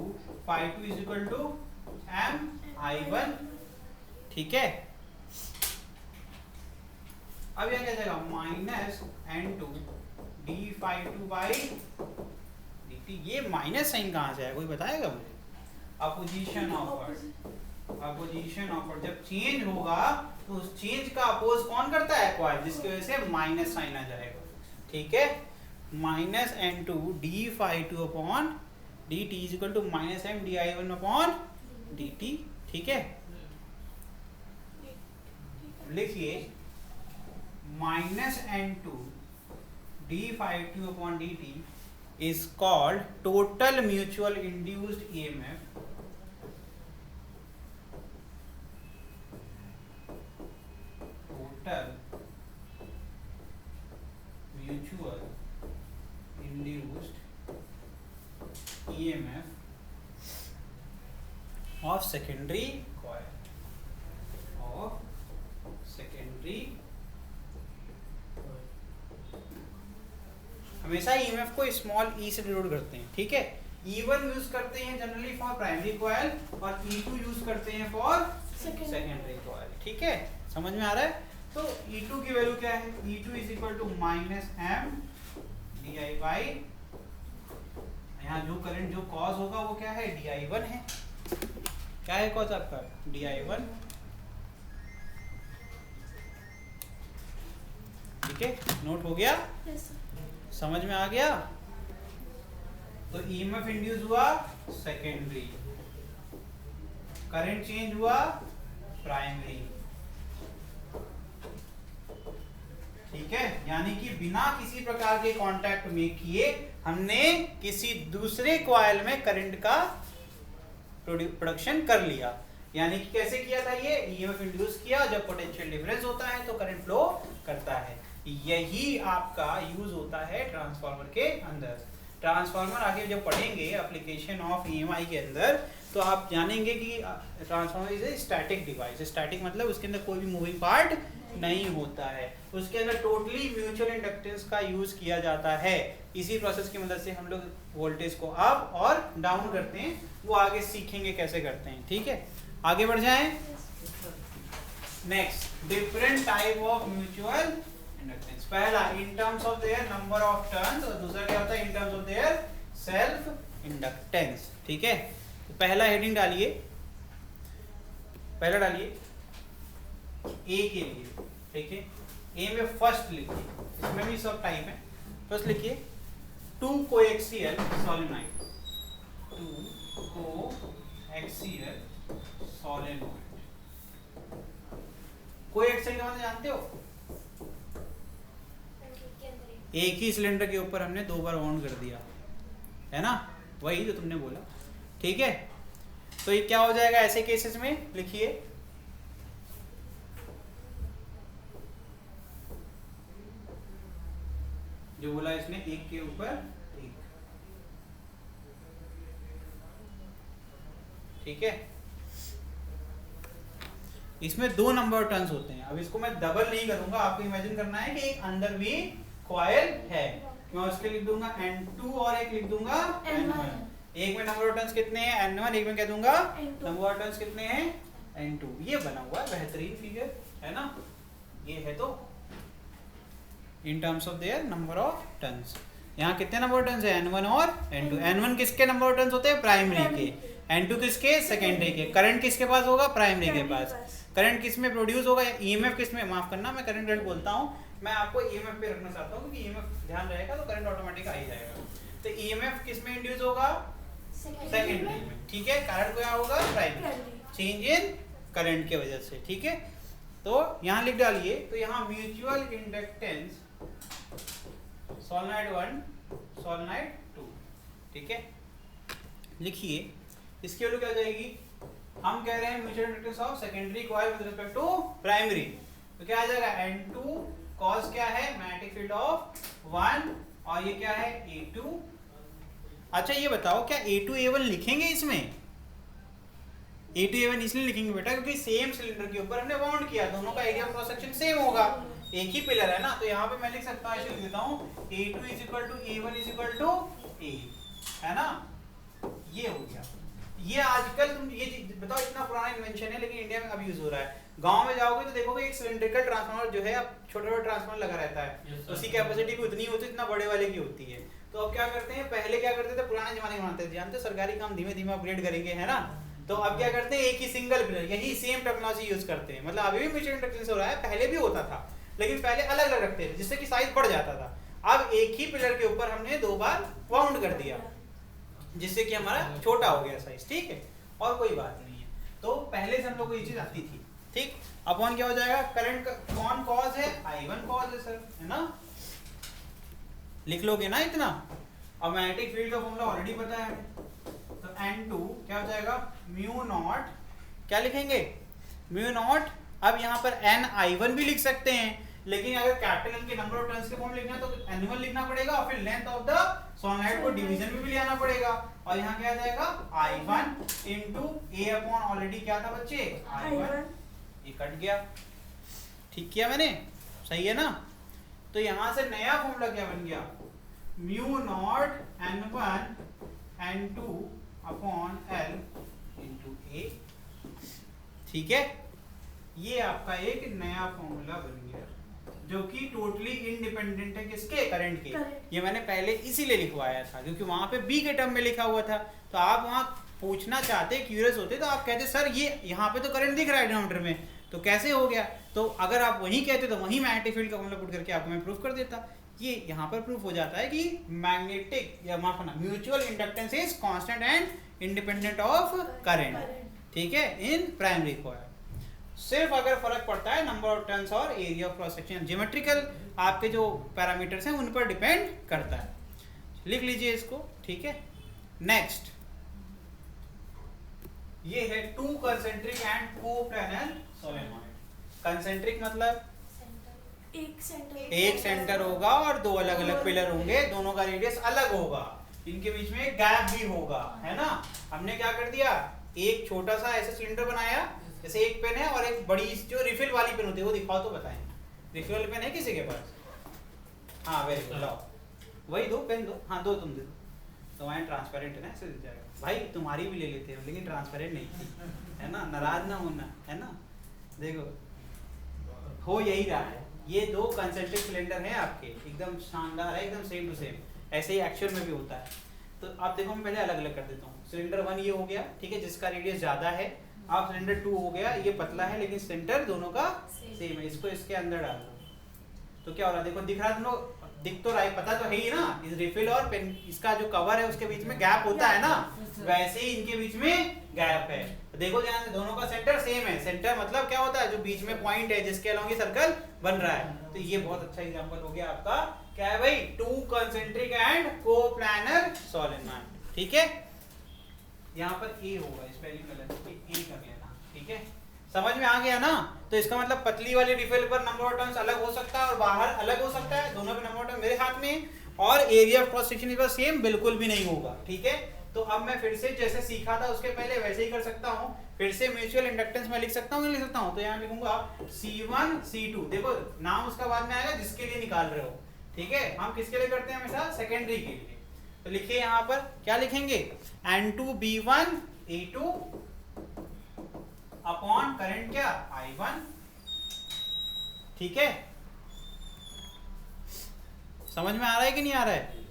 [SPEAKER 1] ∅2 is equal to MI1, ठीक है। अब यह क्या जाएगा, minus N2 d∅2 by dt। ये माइनस साइन कहाँ से आया, कोई बताएगा मुझे। अपोजिशन ऑफ, जब चेंज होगा तो उस चेंज का अपोज कौन करता है, कॉइल, जिसकी वजह से माइनस साइन आ जाएगा, ठीक है। Minus N2 d∅2 upon dt is equal to minus M di1 upon dt, ठीक है। लिखिए, minus N2 d∅2 upon dt is called total mutual induced EMF, total mutual induced EMF of secondary coil हमेशा ईएमएफ को स्मॉल ई से डिनोट करते हैं, ठीक है। E1 यूज करते हैं जनरली फॉर प्राइमरी कॉइल और E2 यूज करते हैं फॉर सेकेंडरी कॉइल, ठीक है, समझ में आ रहा है। तो E2 की वैल्यू क्या है, E2 is equal to minus m d by, यहाँ जो करंट जो कॉज होगा वो क्या है, di1 है। क्या है कॉज आपका, di1, ठीक है, नोट हो गया, समझ में आ गया। तो ईएमएफ इंड्यूस हुआ सेकेंडरी, करंट चेंज हुआ प्राइमरी, ठीक है, यानी कि बिना किसी प्रकार के कांटेक्ट में किए हमने किसी दूसरे कॉइल में करंट का प्रोडक्शन कर लिया। यानी कि कैसे किया था, ये ईएमएफ इंड्यूस किया, जब पोटेंशियल डिफरेंस होता है तो करंट फ्लो करता है। यही आपका यूज होता है ट्रांसफार्मर के अंदर। ट्रांसफार्मर आगे जब पढ़ेंगे एप्लीकेशन ऑफ ईएमआई के अंदर, तो आप जानेंगे कि transformer is a static device. Static मतलब उसके अंदर कोई भी मूविंग पार्ट नहीं होता है, उसके अंदर टोटली म्यूचुअल इंडक्टेंस का यूज किया जाता है। इसी प्रोसेस की मदद से हम लोग वोल्टेज को अप और डाउन करते हैं, वो आगे सीखेंगे कैसे करते हैं, ठीक है। आगे बढ़ जाएं। Next, different type of mutual inductance. पहला in terms of their number of turns, और दूसरा क्या होता है in terms of their self inductance, ठीक है। तो पहला हेडिंग डालिए, पहला डालिए ए के लिए, ठीक है। ए में फर्स्ट लिखिए, इसमें भी सब टाइप है। फर्स्ट लिखिए two coaxial solenoid, two coaxial solenoid. Coaxial का मतलब जानते हो, एक ही सिलेंडर के ऊपर हमने 2 बार वाउंड कर दिया है ना, वही जो तुमने बोला, ठीक है। तो ये क्या हो जाएगा ऐसे केसेस में, लिखिए जो बोला इसने एक के ऊपर एक, ठीक है। इसमें 2 नंबर ऑफ टर्न्स होते हैं। अब इसको मैं डबल नहीं करूंगा, आपको इमेजिन करना है कि एक अंदर भी कॉइल है, मैं उसके लिख दूंगा N2 और एक लिख दूंगा N1। एक में नंबर ऑफ टर्न्स कितने हैं N1, एक में कह दूंगा नंबर ऑफ टर्न्स कितने हैं N2। ये बना हुआ है बेहतरीन फिगर है ना, ये है। तो इन terms of their number of turns, यहाँ कितने नंबर ऑफ टर्न्स है N1 और N2। N1 किसके नंबर ऑफ टर्न्स होते हैं, प्राइमरी के। N2 किसके, सेकेंडरी के। करंट किसके पास होगा, प्राइमरी के पास। करंट किस में प्रोड्यूस होगा, ईएमएफ किस में, माफ करना मैं करंट रेट बोलता हूँ, मैं आपको ईएमएफ पे रखना चाहता हूँ क्योंकि ईएमएफ ध्यान रहेगा तो करंट ऑटोमेटिक आ ही जाएगा। तो ईएमएफ किस में इंड्यूस होगा, सेकेंडरी में, ठीक है। करंट क्या होगा, प्राइमरी, चेंज इन करंट की वजह से, ठीक है। तो यहाँ लिख डालिए, तो यहाँ म्यूचुअल इंडक्टेंस सोलेनॉइड 1 सोलेनॉइड 2, ठीक है। लिखिए इसकी वैल्यू क्या हो जाएगी, हम कह रहे हैं mutual inductance of secondary coil with respect to primary, तो क्या आ जाएगा N2 कॉस क्या है, मैग्नेटिक फील्ड ऑफ 1, और ये क्या है A2। अच्छा ये बताओ क्या A2 A1 लिखेंगे इसमें, A2 A1 इसलिए लिखेंगे बेटा क्योंकि सेम सिलेंडर के ऊपर हमने वाउंड किया, दोनों का एरिया क्रॉस सेक्शन सेम होगा, एक ही पिलर है ना। तो यहाँ पे मैं लिख सकता हूँ, ऐसे लिख देता हूँ A2 is equal to A1 is equal to A, है ना। ये हो गया। ये आजकल तुम ये बताओ, इतना पुराना इन्वेंशन है लेकिन इंडिया में अब यूज हो रहा है। गांव में जाओगे तो देखोगे एक सिलिंड्रिकल ट्रांसफार्मर जो है, अब छोटा-छोटा ट्रांसफार्मर लगा रहता है, उसकी कैपेसिटी भी उतनी होती है जितना बड़े वाले की होती है। तो अब क्या करते हैं, पहले क्या करते थे, पुराने जमाने में बनाते थे, जानते सरकारी काम धीमे धीमे अपग्रेड करेंगे, है ना। तो अब क्या करते हैं, एक ही सिंगल पिलर, यही सेम टेक्नोलॉजी यूज करते हैं। मतलब अभी भी म्यूचुअल इंडक्टेंस हो रहा है, पहले भी होता था लेकिन पहले अलग अलग रखते थे जिससे कि साइज बढ़ जाता था। अब एक ही पिलर के ऊपर हमने 2 बार वाउंड कर दिया जिससे कि हमारा छोटा हो गया साइज, ठीक है, और कोई बात नहीं है। तो पहले से हम लोग को ये चीज आती थी, ठीक। अपॉन क्या हो जाएगा, करंट का कौन कॉज है, I1 कॉज है सर, है ना, लिख लोगे ना इतना। अब मैग्नेटिक फील्ड का फॉर्मूला ऑलरेडी पता है, तो N2 क्या हो जाएगा, म्यू नॉट, क्या लिखेंगे, म्यू नॉट। अब यहाँ पर NI1 भी लिख सकते हैं, लेकिन अगर कैपिटल N के नंबर ऑफ टर्न्स के फॉर्म लिखना है तो N1 लिखना पड़ेगा और फिर लेंथ ऑफ द सोलेनॉइड को डिवीजन में भी ले आना पड़ेगा और यहाँ क्या आ जाएगा I1 into A upon already क्या था बच्चे I1, ये कट गया। ठीक किया मैंने, सही है ना। तो यहां से नया फॉर्मूला क्या बन गया, mu not N1 N2 upon L into A। ठीक है, ये आपका एक नया फॉर्मूला बन गया जो कि टोटली इंडिपेंडेंट है किसके, करंट के। ये मैंने पहले इसीलिए लिखवाया था क्योंकि वहां पे बी के टर्म में लिखा हुआ था, तो आप वहां पूछना चाहते, क्यूरियस होते तो आप कहते सर ये यहाँ पे तो करंट दिख रहा है डिनोमिनेटर में, तो कैसे हो गया। तो अगर आप वही कहते तो वही मैग्नेटिक फील्ड का फॉर्मूला पुट करके आपको मैं प्रूफ कर देता। ये यहाँ पर प्रूफ हो जाता है कि मैग्नेटिक या माफ करना mutual inductance is constant and independent of current. ठीक है, इन प्राइमरी कॉइल सिर्फ अगर फर्क पड़ता है नंबर ऑफ टर्न्स और area of cross section, geometrical आपके जो पैरामीटर्स हैं उन पर डिपेंड करता है। लिख लीजिए इसको। ठीक है, नेक्स्ट ये है two concentric and coplanar solenoid. Concentric मतलब एक सेंटर होगा और दो अलग अलग पिलर होंगे, दोनों का रेडियस अलग होगा, इनके बीच में गैप भी होगा, है ना। हमने क्या कर दिया, एक छोटा सा ऐसे सिलेंडर बनाया, जैसे एक पेन है और एक बड़ी जो रिफिल वाली पेन होती है वो दिखाओ तो बताएं। रिफिल वाली पेन है किसी के पास? हाँ वेरी गुड, लाओ वही दो पेन दो, हाँ दो तुम दे दो, तुम्हारे ट्रांसपेरेंट है ना, ऐसे दिख जाएगा। भाई तुम्हारी भी ले लेते हैं लेकिन ट्रांसपेरेंट नहीं थी, है ना, नाराज ना होना, है ना। देखो हो यही रहा है, ये दो कंसेंट्रिक सिलेंडर हैं आपके, एकदम शानदार है, एकदम सेम टू सेम, ऐसे ही एक्चुअल में भी होता है। तो आप देखो मैं पहले अलग अलग कर देता हूँ। सिलेंडर 1 ये हो गया, ठीक है, जिसका रेडियस ज्यादा है। आप सिलेंडर 2 हो गया, ये पतला है लेकिन सेंटर दोनों का सेम है। इसको इसके अंदर डाल दो तो क्या हो रहा है, देखो दिख रहा है, तुम लोग दिख तो रहा है, पता तो है ही ना, इस रिफिल और पेन इसका जो कवर है उसके बीच में गैप होता है ना, वैसे ही इनके बीच में गैप है। तो देखो ध्यान से, दोनों का सेंटर सेम है। सेंटर मतलब क्या होता है, जो बीच में पॉइंट है जिसके अलोंग ये सर्कल बन रहा है। तो ये बहुत अच्छा एग्जांपल हो गया आपका, क्या है भाई, two concentric and coplanar solenoid. ठीक है, यहाँ पर ए होगा, स्पेलिंग गलत है, ए कर लेना। ठीक है, समझ में आ गया ना। तो इसका मतलब पतली वाली रिफिल पर नंबर ऑफ टर्न्स अलग हो सकता है और बाहर अलग हो सकता है, दोनों पे नंबर ऑफ टर्न मेरे हाथ में, और एरिया ऑफ क्रॉस सेक्शन इस सेम बिल्कुल भी नहीं होगा। ठीक है, तो अब मैं फिर से जैसे सीखा था उसके पहले वैसे ही कर सकता हूँ। फिर से म्यूचुअल इंडक्टेंस में लिख सकता हूँ, नहीं लिख सकता हूँ, तो यहाँ लिखूंगा C1 C2। देखो नाम उसका बाद में आएगा जिसके लिए निकाल रहे हो। ठीक है, हम किसके लिए करते हैं हमेशा, सेकेंडरी के लिए। तो लिखिए यहाँ पर क्या लिखेंगे, N2B1 A2 अपॉन करंट क्या I1। ठीक है, समझ में आ रहा है कि नहीं आ रहा है।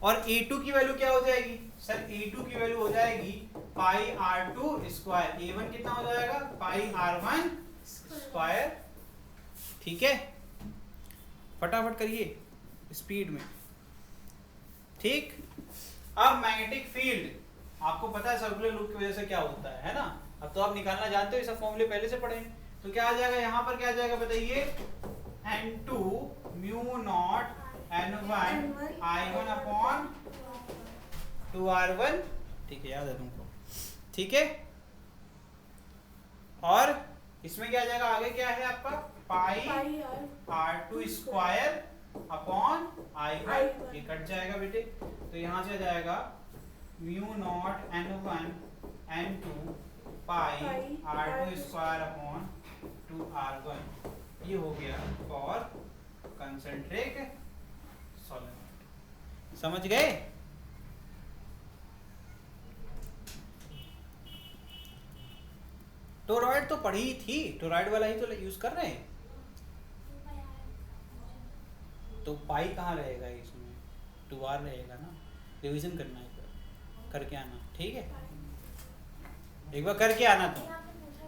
[SPEAKER 1] और A2 की वैल्यू क्या हो जाएगी सर, A2 की वैल्यू हो जाएगी पाई R2 स्क्वायर, A1 कितना हो जाएगा पाई R1 स्क्वायर। ठीक है, फटाफट करिए स्पीड में। ठीक, अब मैग्नेटिक फील्ड आपको पता है सर्कुलर लूप की वजह से क्या होता है ना। अब तो आप निकालना जानते हो, ये सब फॉर्मूले पहले से पढ़े। तो क्या आ जाएगा यहाँ पर, क्या आ जाएगा बताइए, N2 mu not N1 I1 upon 2R1। ठीक है, याद है तुमको। ठीक है, और इसमें क्या आ जाएगा, आगे क्या है आपका पाई R2 स्क्वायर अपॉन I1, ये कट जाएगा बेटे। तो यहाँ से आ जाएगा mu not N1 N2 pi R2 square upon 2R1। ये हो गया फॉर कंसेंट्रिक सोलेनॉइड। समझ गए। टोरॉइड तो पढ़ी थी, टोरॉइड वाला ही तो यूज कर रहे हैं। तो पाई कहाँ रहेगा इसमें, 2R रहेगा ना। रिवीजन करना है, करके आना। ठीक है, एक बार करके आना। तो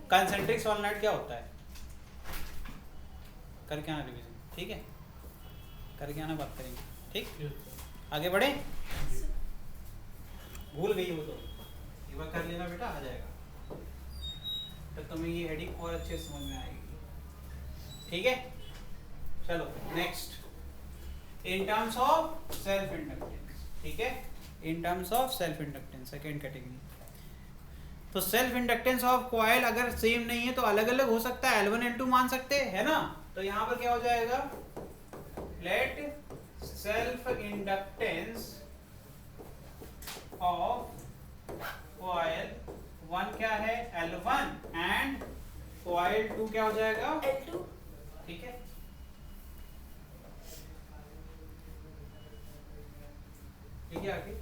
[SPEAKER 1] कंसेंट्रिक सोलेनॉइड क्या होता है, करके आना रिवीजन। ठीक है, करके आना, बात करेंगे। ठीक, आगे बढ़े। भूल गई वो तो एक बार कर लेना बेटा, आ जाएगा। तो तुम्हें ये हेडिंग और अच्छे समझ में आएगी। ठीक है, चलो next, in terms of self inductance. ठीक है, in terms of self inductance second category. तो सेल्फ इंडक्टेंस ऑफ कॉइल अगर सेम नहीं है तो अलग अलग हो सकता है, L1 L2 मान सकते हैं, है ना। तो यहाँ पर क्या हो जाएगा, let self inductance of coil 1 क्या है L1 एंड कॉइल 2 क्या हो जाएगा
[SPEAKER 2] L2।
[SPEAKER 1] ठीक है। ठीक है आगे,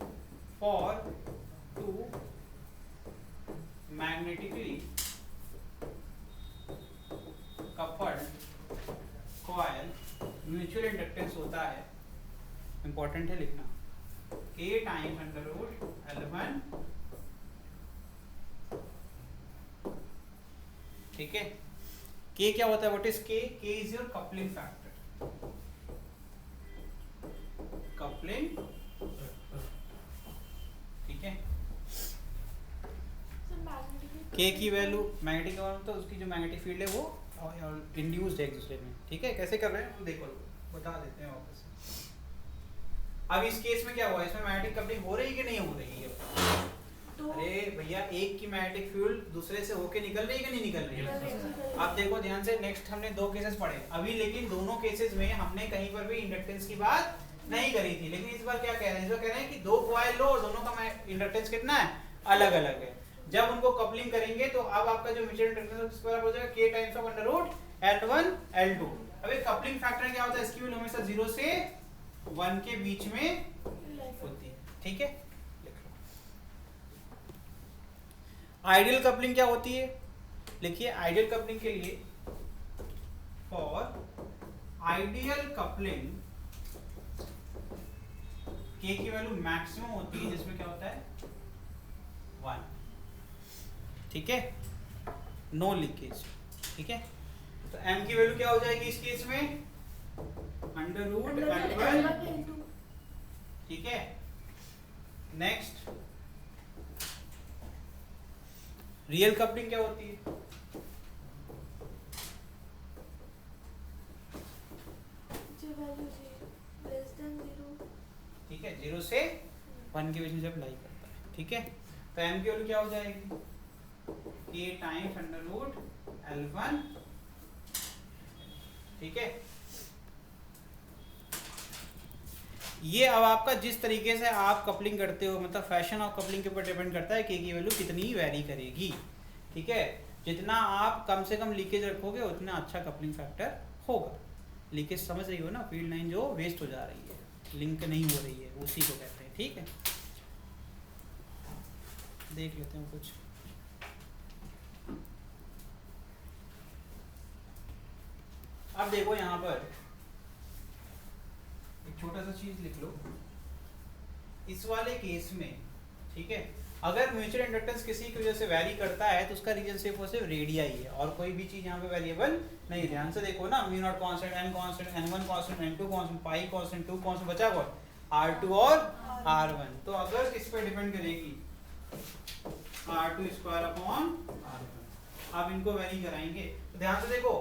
[SPEAKER 1] for 2 magnetically coupled coil mutual inductance होता है, इंपॉर्टेंट है लिखना, K times under root L1, ठीक है। K क्या होता है, what is K? K is your coupling factor, coupling, ठीक है। K की वैल्यू मैग्नेटिक तो उसकी जो मैग्नेटिक फील्ड है वो इंड्यूस्ड है एक दूसरे में, ठीक है। कैसे कर रहे हैं देखो, बता देते हैं वापस। अब इस केस में क्या हुआ, इसमें मैग्नेटिक कपलिंग हो रही है कि नहीं हो रही है? अरे भैया, एक की मैग्नेटिक फील्ड दूसरे से होके निकल रही है कि नहीं निकल रही है? अब देखो ध्यान से, नेक्स्ट हमने 2 केसेस पढ़े अभी, लेकिन दोनों केसेस में हमने कहीं पर भी इंडक्टेंस की बात नहीं करी थी। लेकिन इस बार क्या कह रहे हैं, इस बार कह रहे हैं कि 2 कॉइल लो और दोनों का इंडक्टेंस कितना है, अलग अलग है। जब उनको कपलिंग करेंगे तो अब आपका जो म्यूचुअल इंडक्टेंस स्क्वायर हो जाएगा K times of under root L1 L2। अब एक कपलिंग फैक्टर क्या होता है, इसकी वैल्यू हमेशा 0 से 1 के बीच में होती है, ठीक है। आइडियल कपलिंग क्या होती है, लिखिए आइडियल कपलिंग के लिए, फॉर आइडियल कपलिंग K की वैल्यू मैक्सिमम होती है, जिसमें क्या होता है 1, ठीक है, नो लीकेज, ठीक है। तो M की वैल्यू क्या हो जाएगी इस केस में, अंडर रूट L1, ठीक है। नेक्स्ट, रियल कपलिंग क्या होती है, ठीक है, 0 से 1 के बीच में जब लाई करता है, ठीक है। तो M की वैल्यू क्या हो जाएगी, K times under root L1, ठीक है। ये अब आपका जिस तरीके से आप कपलिंग करते हो, मतलब फैशन ऑफ कपलिंग के ऊपर डिपेंड करता है K की वैल्यू कितनी वेरी करेगी, ठीक है। जितना आप कम से कम लीकेज रखोगे उतना अच्छा कपलिंग फैक्टर होगा। लीकेज समझ रही हो ना, फील्ड लाइन जो वेस्ट हो जा रही है, लिंक नहीं हो रही है, उसी को कहते हैं, ठीक है। देख लेते हैं कुछ, अब देखो यहाँ पर एक छोटा सा चीज लिख लो, इस वाले केस में, ठीक है, अगर म्यूचुअल इंडक्टेंस किसी की वजह से वैरी करता है तो उसका रीजन सिर्फ और सिर्फ रेडिया ही है, और कोई भी चीज यहाँ पे वेरिएबल नहीं। ध्यान से देखो ना, mu naught constant, n constant, n1 constant, n2 constant, पाई कांस्टेंट, 2 कांस्टेंट, बचा कौन, r2 और r1। तो अगर किस पे डिपेंड करेगी, r2 स्क्वायर अपॉन r1। अब इनको वेरी कराएंगे तो ध्यान से देखो,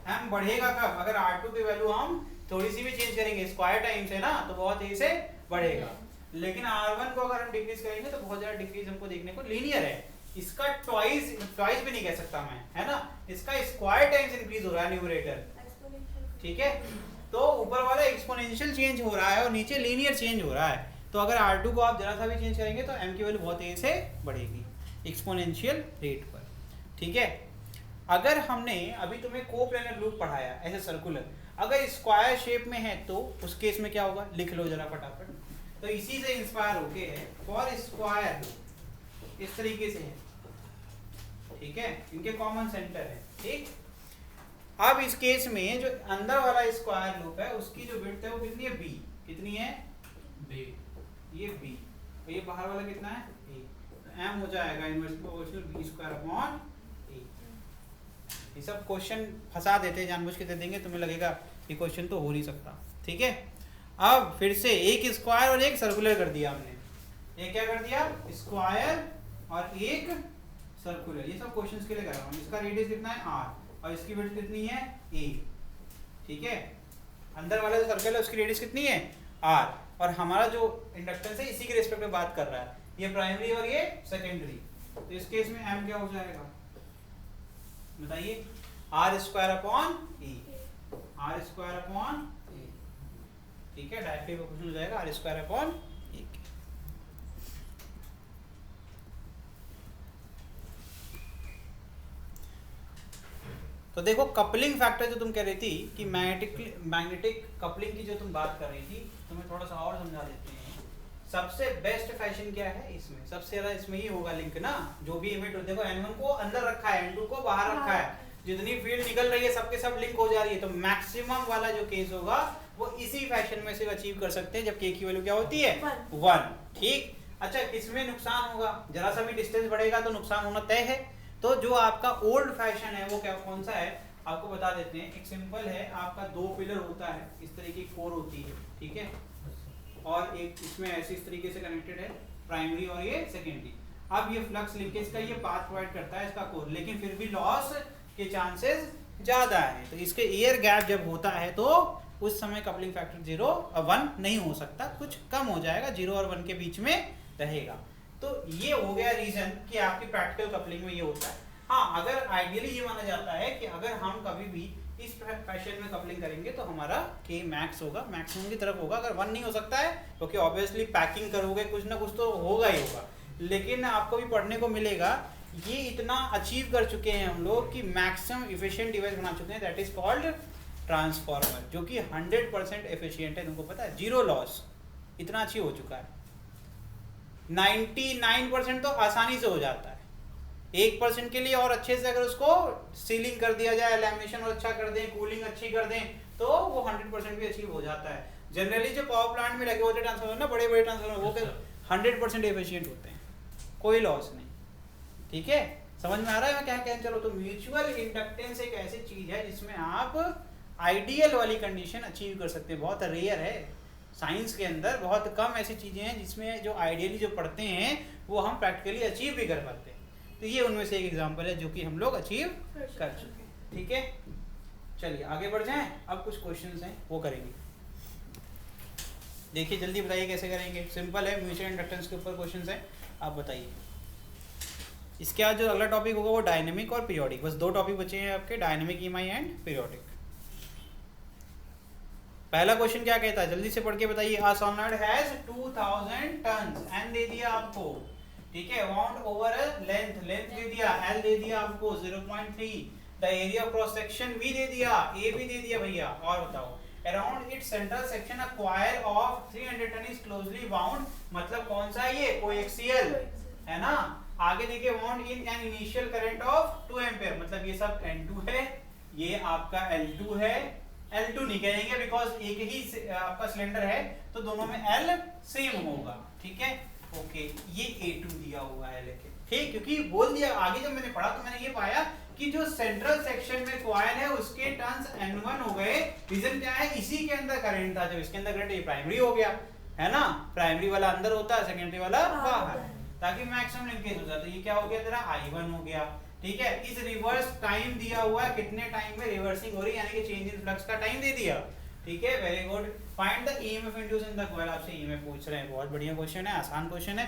[SPEAKER 1] m बढ़ेगा कब, अगर r2 की वैल्यू हम थोड़ी सी भी चेंज करेंगे, स्क्वायर टाइम्स है ना, तो बहुत तेजी से बढ़ेगा। लेकिन R1 को अगर हम डिक्रीज करेंगे तो बहुत ज्यादा डिक्रीज हमको देखने को लीनियर है, इसका ट्वाइस भी नहीं कह सकता मैं, है ना, इसका स्क्वायर टाइम्स इंक्रीज हो रहा है न्यूमरेटर, ठीक है। तो ऊपर वाला एक्सपोनेंशियल चेंज हो रहा है और नीचे लीनियर चेंज हो रहा है। तो अगर R2 को आप जरा सा भी चेंज करेंगे तो M की वैल्यू बहुत तेजी से बढ़ेगी एक्सपोनेंशियल रेट पर, ठीक है। अगर हमने अभी तुम्हें कोप्लेनर लूप पढ़ाया ऐसे सर्कुलर, अगर स्क्वायर शेप में है तो उस केस में क्या होगा, लिख लो जरा फटाफट। तो इसी से इंस्पायर होके है, फॉर स्क्वायर इस तरीके से है, ठीक है, इनके कॉमन सेंटर है, ठीक। अब इस केस में जो अंदर वाला स्क्वायर लूप है उसकी जो विड्थ है वो कितनी है, b, कितनी है b, ये b, तो ये बाहर वाला कितना है a, तो m हो जाएगा inverse proportional b square upon a। ये सब क्वेश्चन फंसा देते हैं, जानबूझ के दे देंगे, तुम्हें लगेगा ये क्वेश्चन तो हो नहीं सकता, ठीक है। अब फिर से एक स्क्वायर और एक सर्कुलर कर दिया हमने, ये क्या कर दिया, स्क्वायर और एक सर्कुलर, ये सब क्वेश्चंस के लिए कर रहा हूँ। इसका रेडियस कितना है r और इसकी विड्थ कितनी है a, ठीक है। अंदर वाला जो सर्कल है उसकी रेडियस कितनी है r, और हमारा जो इंडक्टेंस है इसी के रिस्पेक्ट में बात कर रहा है, ये प्राइमरी और ये सेकेंडरी। तो इस केस में m क्या हो जाएगा बताइए, r square upon e, R square upon A, ठीक है, डायरेक्टली प्रोपोर्शनल हो जाएगा आर स्क्वायर अपॉन ए। तो देखो कपलिंग फैक्टर जो तुम कह रही थी कि मैग्नेटिक कपलिंग की जो तुम बात कर रही थी, तुम्हें थोड़ा सा और समझा देते हैं। सबसे बेस्ट फैशन क्या है इसमें, सबसे ज्यादा इसमें ही होगा लिंक ना, जो भी इमिट, देखो N1 को अंदर रखा है, N2 को बाहर रखा है, जितनी फील्ड निकल रही है सबके सब लिंक हो जा रही है, तो मैक्सिमम वाला जो केस होगा वो इसी फैशन में से अचीव कर सकते हैं जब k की वैल्यू क्या होती है 1, ठीक। अच्छा किसमें नुकसान होगा, जरा सा भी डिस्टेंस बढ़ेगा तो नुकसान होना तय है। तो जो आपका ओल्ड फैशन है वो क्या कौन सा है आपको बता देते हैं। एक सिंपल है, आपका 2 पिलर होता है, इस तरीके की कोर होती है, ठीक है, और एक इसमें ऐसे इस तरीके से कनेक्टेड है प्राइमरी और ये सेकेंडरी। अब ये फ्लक्स लिंकेज का ये पाथ प्रोवाइड करता है इसका कोर, लेकिन फिर भी लॉस के चांसेस ज्यादा है। तो इसके एयर गैप जब होता है तो उस समय कपलिंग फैक्टर 0 और 1 नहीं हो सकता, कुछ कम हो जाएगा, 0 और 1 के बीच में रहेगा। तो ये हो गया रीजन कि आपकी प्रैक्टिकल कपलिंग में ये होता है। हाँ, अगर आइडियली ये माना जाता है कि अगर हम कभी भी इस फैशन में कपलिंग करेंगे तो हमारा k मैक्स होगा, मैक्सिमम की तरफ होगा। अगर 1 नहीं हो सकता है क्योंकि ऑब्वियसली पैकिंग करोगे कुछ ना कुछ तो होगा ही होगा, लेकिन आपको भी पढ़ने को मिलेगा ये इतना अचीव कर चुके हैं हम लोग कि मैक्सिमम एफिशिएंट डिवाइस बना चुके हैं, दैट इज कॉल्ड ट्रांसफार्मर, जो कि 100% एफिशिएंट है। तुमको पता है, 0 लॉस, इतना अचीव हो चुका है। 99% तो आसानी से हो जाता है, 1% के लिए और अच्छे से अगर उसको सीलिंग कर दिया जाए, लैमिनेशन और अच्छा कर दें, कूलिंग अच्छी कर दें, तो वो 100% भी अचीव हो जाता है। जनरली जो पावर प्लांट में लगे होते ट्रांसफार्मर ना, बड़े बड़े ट्रांसफार्मर, वो 100% एफिशिएंट होते हैं, कोई लॉस नहीं, ठीक है। समझ में आ रहा है मैं क्या कहना? चलो, तो म्यूचुअल इंडक्टेंस एक ऐसी चीज है जिसमें आप आइडियल वाली कंडीशन अचीव कर सकते हैं। बहुत रेयर है, साइंस के अंदर बहुत कम ऐसी चीजें हैं जिसमें जो आइडियली जो पढ़ते हैं वो हम प्रैक्टिकली अचीव भी कर पाते हैं। तो ये उनमें से एक एग्जांपल है जो कि हम लोग अचीव कर चुके हैं, ठीक है। चलिए आगे बढ़ जाएं, अब कुछ क्वेश्चंस हैं वो करेंगे। देखिए जल्दी बताइए कैसे करेंगे, सिंपल है, म्यूचुअल इंडक्टेंस के ऊपर क्वेश्चंस है, आप बताइए। इसके बाद जो अगला टॉपिक होगा वो डायनेमिक और पीरियोडिक, बस 2 टॉपिक बचे हैं आपके, डायनेमिक ईएमआई एंड पीरियोडिक। पहला क्वेश्चन क्या कहता है, जल्दी से पढ़ के बताइए। A solenoid has 2000 turns, N दे दिया आपको, ठीक है, वाउंड ओवर अ लेंथ दे दिया, एल दे दिया आपको 0.3, the area of cross section भी दे दिया, ए भी दे दिया भैया, और बताओ। Around its central section a coil of 300 turn is closely bound, मतलब कौन सा है ये, कोएक्सियल है ना। आगे देखिए, wound in an initial current of 2 ampere, मतलब ये सब N2 है, ये आपका L2 है। L2 नहीं कहेंगे बिकॉज एक ही आपका सिलेंडर है तो दोनों में L सेम होगा, ठीक है, ओके। ये A2 दिया हुआ है, लेकिन ठीक, क्योंकि बोल दिया आगे जब मैंने पढ़ा तो मैंने ये पाया कि जो सेंट्रल सेक्शन में कॉइल है उसके टर्न्स N1 हो गए। रीजन क्या है, इसी के अंदर करंट था, जब इसके अंदर करंट, ये प्राइमरी हो गया है ना, प्राइमरी वाला अंदर होता है, सेकेंडरी वाला बाहर, ताकि मैक्सिमम लिंकेज हो जाता है। ये क्या हो गया तेरा, I1 हो गया, ठीक है। इस रिवर्स टाइम दिया हुआ है, कितने टाइम में रिवर्सिंग हो रही है, यानी कि चेंज इन फ्लक्स का टाइम दे दिया, ठीक है, very good. Find the EMF induced in the coil, आपसे ईएमएफ पूछ रहे हैं, बहुत बढ़िया क्वेश्चन है, आसान क्वेश्चन है।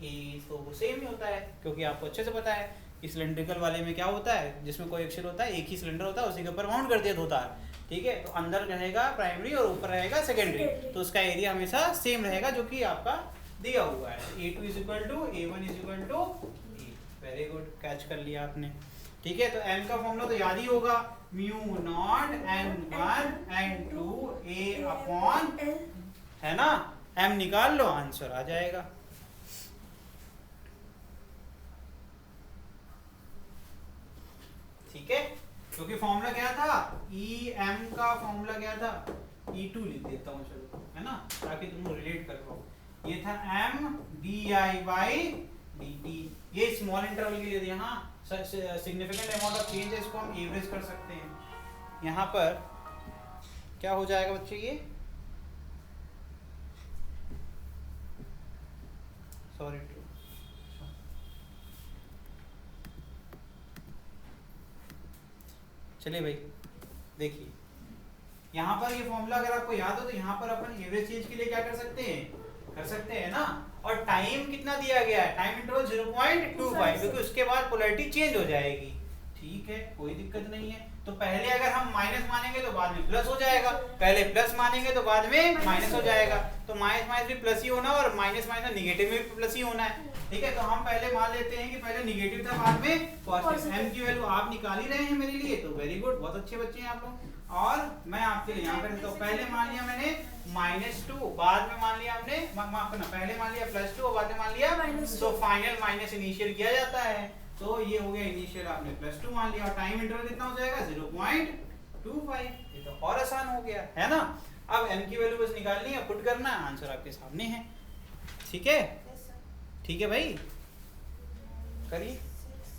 [SPEAKER 1] ये तो सेम ही होता है क्योंकि आपको अच्छे से पता है कि सिलेंड्रिकल वाले में क्या होता है, जिसमें कोई एक्सियल होता है, एक ही सिलेंडर होता है, उसी के ऊपर माउंट कर दिया होता है, ठीक है। तो अंदर रहेगा प्राइमरी और ऊपर रहेगा सेकेंडरी, तो उसका एरिया हमेशा सेम रहेगा जो कि आपका दिया हुआ है। A2 is equal to A1 is equal to E, very good, catch कर लिया आपने, ठीक है। तो M का फॉर्मूला तो याद ही होगा, mu not N1 N2 A upon, है ना, M निकाल लो, आंसर आ जाएगा। ठीक है, क्योंकि फॉर्मूला क्या था, EM का फॉर्मूला क्या था, E2 लिख देता हूँ चलो, है ना, ताकि तुम रिलेट कर पाओ। ये था M di बाई dt, ये स्मॉल इंटरवल के लिए दिया, हाँ सिग्निफिकेंट अमाउंट ऑफ चेंज है, इसको हम एवरेज कर सकते हैं। यहाँ पर क्या हो जाएगा बच्चे, ये सॉरी टू, चलिए भाई देखिए, यहाँ पर ये फॉर्मूला अगर आपको याद हो तो यहाँ पर अपन एवरेज चेंज के लिए क्या कर सकते हैं ना। और टाइम कितना दिया गया है, टाइम इंटरवल 0.25, क्योंकि उसके बाद पोलैरिटी चेंज हो जाएगी, ठीक है, कोई दिक्कत नहीं है। तो पहले अगर हम माइनस मानेंगे तो बाद में प्लस हो जाएगा, पहले प्लस मानेंगे तो बाद में माइनस हो जाएगा। तो माइनस माइनस भी प्लस ही होना और माइनस माइनस निगेटिव में भी प्लस ही होना है। ठीक है, तो हम पहले मान लेते हैं कि पहले निगेटिव था बाद में पॉजिटिव। एम की वैल्यू आप निकाल ही रहे हैं मेरे लिए, तो वेरी गुड, बहुत अच्छे बच्चे हैं आप लोग। और मैं आपके लिए यहाँ पर तो पहले मान लिया मैंने -2, बाद में मान लिया हमने माफ करना, पहले मान लिया +2 और बाद में मान लिया तो फाइनल माइनस इनिशियल किया जाता है। तो ये हो गया इनिशियल, आपने +2 मान लिया और टाइम इंटरवल कितना हो जाएगा 0.25। ये तो और आसान हो गया है ना। अब m की वैल्यू बस निकालनी है, पुट करना है, आंसर आपके सामने है। ठीक है, ठीक है भाई, करिए